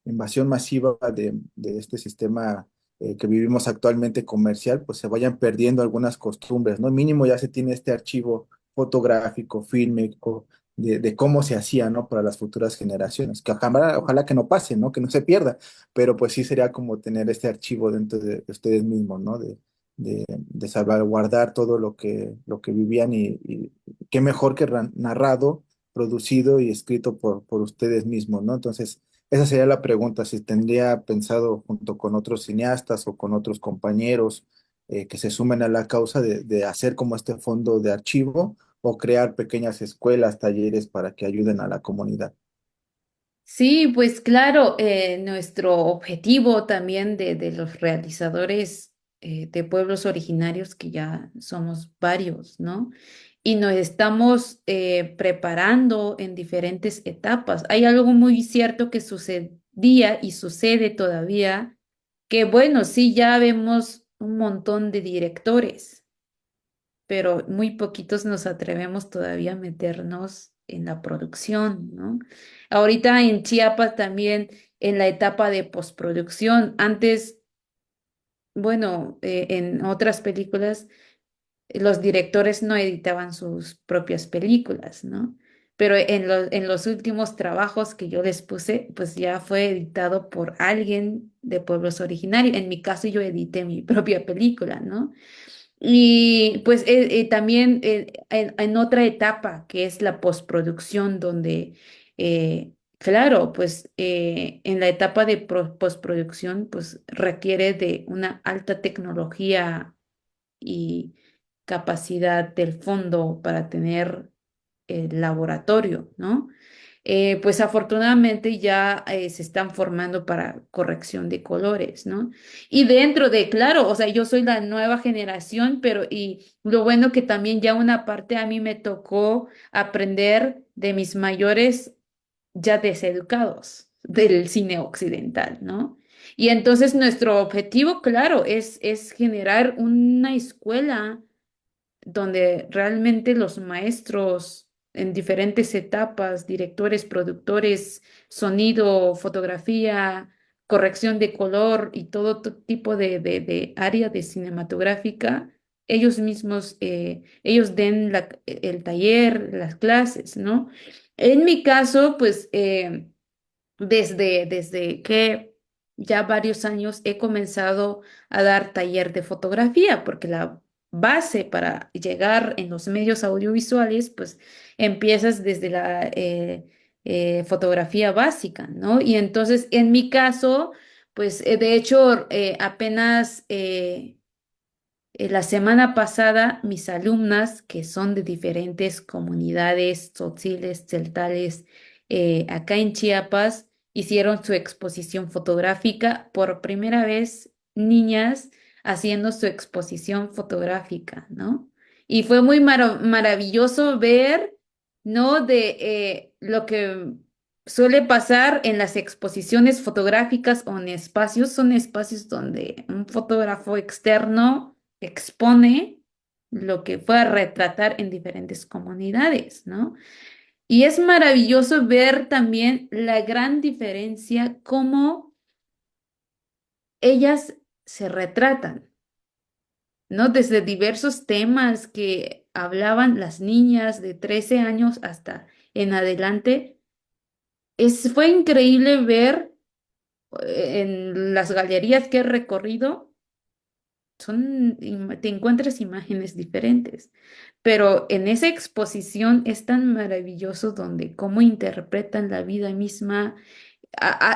invasión masiva de este sistema que vivimos actualmente comercial, pues se vayan perdiendo algunas costumbres, ¿no? Mínimo ya se tiene este archivo fotográfico, fílmico, de cómo se hacía, ¿no? Para las futuras generaciones, que ojalá que no pase, ¿no? Que no se pierda, pero pues sí sería como tener este archivo dentro de ustedes mismos, ¿no? De salvaguardar todo lo que vivían y qué mejor que narrado, producido y escrito por ustedes mismos, ¿no? Entonces, esa sería la pregunta, si tendría pensado junto con otros cineastas o con otros compañeros que se sumen a la causa de hacer como este fondo de archivo o crear pequeñas escuelas, talleres para que ayuden a la comunidad.
Sí, pues claro, nuestro objetivo también de los realizadores de pueblos originarios, que ya somos varios, ¿no? Y nos estamos preparando en diferentes etapas. Hay algo muy cierto que sucedía y sucede todavía, que bueno, sí, ya vemos un montón de directores, pero muy poquitos nos atrevemos todavía a meternos en la producción, ¿no? Ahorita en Chiapas también en la etapa de postproducción, antes, bueno, en otras películas los directores no editaban sus propias películas, ¿no? Pero en los últimos trabajos que yo les puse, pues ya fue editado por alguien de pueblos originarios. En mi caso yo edité mi propia película, ¿no? Y pues también en otra etapa, que es la postproducción, donde, claro, pues en la etapa de postproducción, pues requiere de una alta tecnología y capacidad del fondo para tener el laboratorio, ¿no? Pues afortunadamente ya se están formando para corrección de colores, ¿no? Y dentro de, claro, o sea, yo soy la nueva generación, pero y lo bueno que también ya una parte a mí me tocó aprender de mis mayores ya deseducados del cine occidental, ¿no? Y entonces nuestro objetivo, claro, es generar una escuela donde realmente los maestros en diferentes etapas, directores, productores, sonido, fotografía, corrección de color y todo tipo de área de cinematográfica, ellos mismos, ellos den el taller, las clases, ¿no? En mi caso, pues desde que ya varios años he comenzado a dar taller de fotografía, porque la base para llegar en los medios audiovisuales, pues empiezas desde la fotografía básica, ¿no? Y entonces, en mi caso, pues de hecho, apenas la semana pasada, mis alumnas, que son de diferentes comunidades tzotziles, tzeltales, acá en Chiapas, hicieron su exposición fotográfica. Por primera vez, niñas haciendo su exposición fotográfica, ¿no? Y fue muy maravilloso ver, ¿no? De lo que suele pasar en las exposiciones fotográficas o en espacios, son espacios donde un fotógrafo externo expone lo que fue a retratar en diferentes comunidades, ¿no? Y es maravilloso ver también la gran diferencia cómo ellas se retratan, ¿no? Desde diversos temas que hablaban las niñas de 13 años hasta en adelante. Fue increíble ver en las galerías que he recorrido te encuentras imágenes diferentes. Pero en esa exposición es tan maravilloso donde cómo interpretan la vida misma,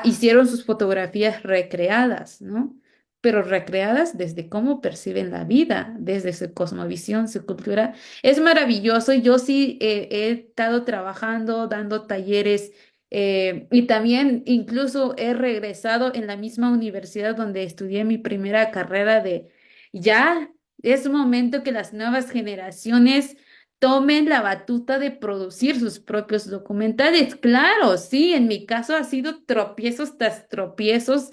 hicieron sus fotografías recreadas, ¿no? Pero recreadas desde cómo perciben la vida, desde su cosmovisión, su cultura. Es maravilloso. Yo sí he estado trabajando, dando talleres y también incluso he regresado en la misma universidad donde estudié mi primera carrera de ya es momento que las nuevas generaciones tomen la batuta de producir sus propios documentales. Claro, sí, en mi caso ha sido tropiezos tras tropiezos,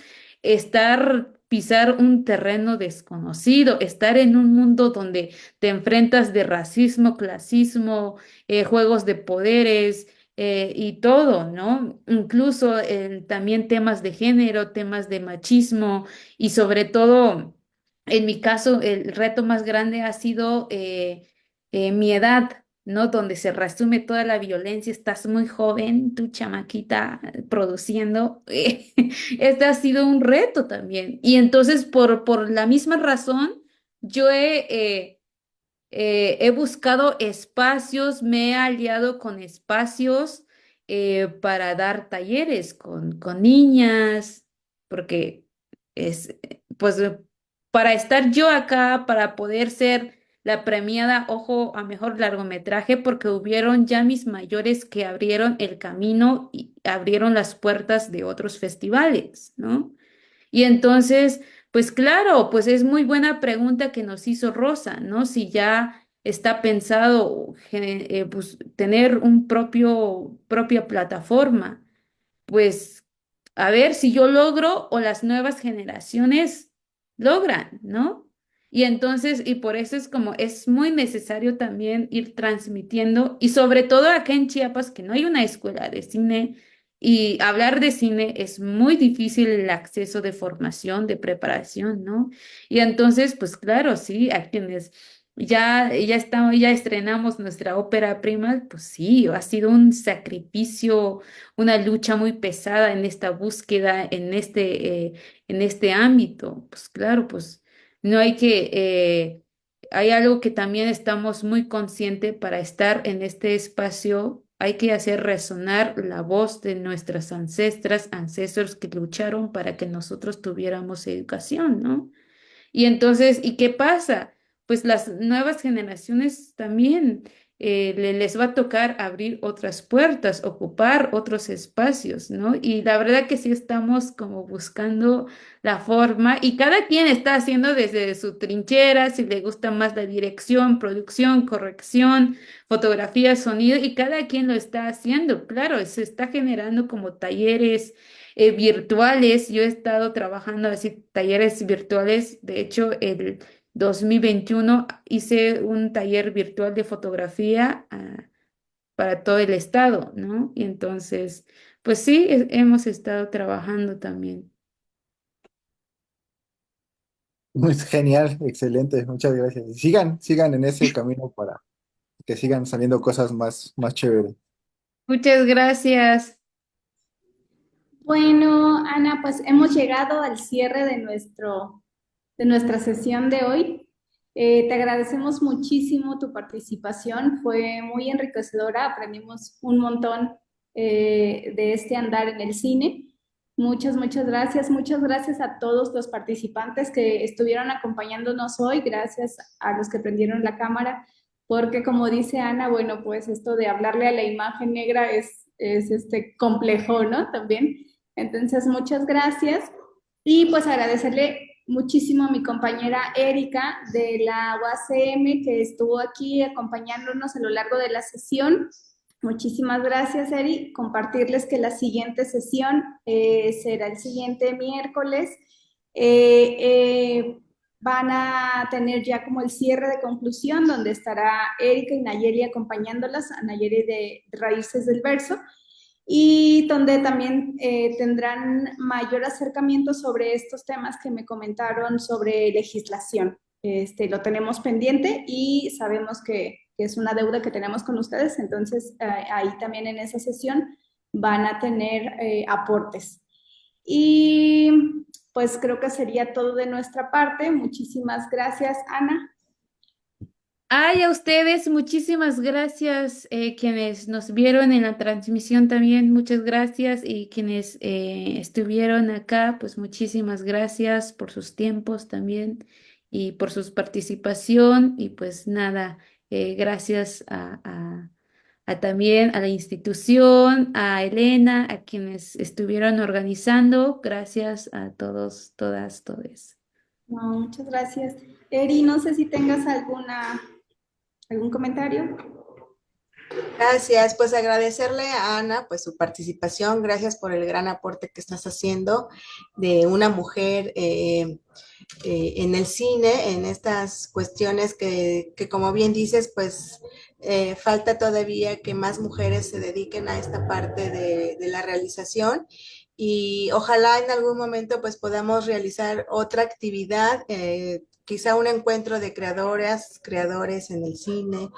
pisar un terreno desconocido, estar en un mundo donde te enfrentas de racismo, clasismo, juegos de poderes. Y todo, ¿no? Incluso también temas de género, temas de machismo y sobre todo, en mi caso, el reto más grande ha sido mi edad, ¿no? Donde se resume toda la violencia, estás muy joven, tu chamaquita produciendo. Este ha sido un reto también. Y entonces, por la misma razón, yo he buscado espacios, me he aliado con espacios para dar talleres con niñas, porque es, pues, para estar yo acá, para poder ser la premiada Ojo a Mejor Largometraje, porque hubieron ya mis mayores que abrieron el camino y abrieron las puertas de otros festivales, ¿no? Y entonces, pues claro, pues es muy buena pregunta que nos hizo Rosa, ¿no? Si ya está pensado pues, tener propia plataforma, pues a ver si yo logro o las nuevas generaciones logran, ¿no? Y entonces, y por eso es como, es muy necesario también ir transmitiendo, y sobre todo acá en Chiapas, que no hay una escuela de cine, y hablar de cine es muy difícil el acceso de formación, de preparación, ¿no? Y entonces, pues claro, sí, a quienes ya estrenamos nuestra ópera prima, pues sí, ha sido un sacrificio, una lucha muy pesada en esta búsqueda, en este ámbito. Pues claro, pues no hay hay algo que también estamos muy conscientes para estar en este espacio, hay que hacer resonar la voz de nuestras ancestras, ancestros que lucharon para que nosotros tuviéramos educación, ¿no? Y entonces, ¿y qué pasa? Pues las nuevas generaciones también les va a tocar abrir otras puertas, ocupar otros espacios, ¿no? Y la verdad que sí estamos como buscando la forma y cada quien está haciendo desde su trinchera, si le gusta más la dirección, producción, corrección, fotografía, sonido, y cada quien lo está haciendo. Claro, se está generando como talleres virtuales. Yo he estado trabajando así talleres virtuales. De hecho, el 2021 hice un taller virtual de fotografía para todo el estado, ¿no? Y entonces, pues sí, hemos estado trabajando también.
Muy genial, excelente, muchas gracias. Y sigan en ese camino para que sigan saliendo cosas más chéveres.
Muchas gracias.
Bueno, Ana, pues hemos llegado al cierre de de nuestra sesión de hoy. Te agradecemos muchísimo tu participación, fue muy enriquecedora, aprendimos un montón de este andar en el cine. Muchas gracias a todos los participantes que estuvieron acompañándonos hoy, gracias a los que prendieron la cámara, porque como dice Ana, bueno, pues esto de hablarle a la imagen negra es complejo, ¿no? También. Entonces, muchas gracias. Y pues agradecerle muchísimo a mi compañera Erika de la UACM que estuvo aquí acompañándonos a lo largo de la sesión. Muchísimas gracias, Eri. Compartirles que la siguiente sesión será el siguiente miércoles. Eh, eh, Van a tener ya como el cierre de conclusión, donde estará Erika y Nayeli acompañándolas, a Nayeli de Raíces del Verso, y donde también tendrán mayor acercamiento sobre estos temas que me comentaron sobre legislación. Lo tenemos pendiente y sabemos que es una deuda que tenemos con ustedes, entonces ahí también en esa sesión van a tener aportes. Y pues creo que sería todo de nuestra parte. Muchísimas gracias, Ana.
Ay, a ustedes, muchísimas gracias, quienes nos vieron en la transmisión también, muchas gracias, y quienes estuvieron acá, pues muchísimas gracias por sus tiempos también y por su participación, y pues nada, gracias a también a la institución, a Elena, a quienes estuvieron organizando, gracias a todos, todas, todes.
No, muchas gracias. Eri, no sé si tengas algún comentario.
Gracias, pues agradecerle a Ana pues su participación, gracias por el gran aporte que estás haciendo de una mujer en el cine, en estas cuestiones que como bien dices, pues falta todavía que más mujeres se dediquen a esta parte de la realización y ojalá en algún momento pues podamos realizar otra actividad, quizá un encuentro de creadoras, creadores en el cine,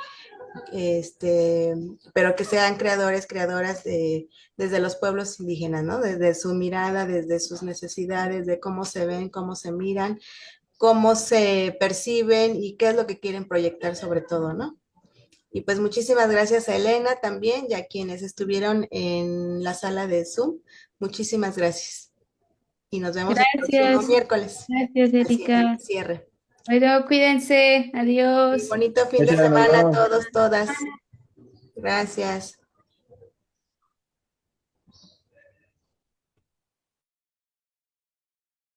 pero que sean creadores, creadoras desde los pueblos indígenas, ¿no? Desde su mirada, desde sus necesidades, de cómo se ven, cómo se miran, cómo se perciben y qué es lo que quieren proyectar sobre todo, ¿no? Y pues muchísimas gracias a Elena también y a quienes estuvieron en la sala de Zoom. Muchísimas gracias. Y nos vemos el próximo
Gracias,
miércoles.
gracias,
Al
Erika.
cierre.
Bueno, cuídense,
Y
adiós.
bonito fin de
Gracias, nos
semana a
vemos.
todos, todas. Gracias.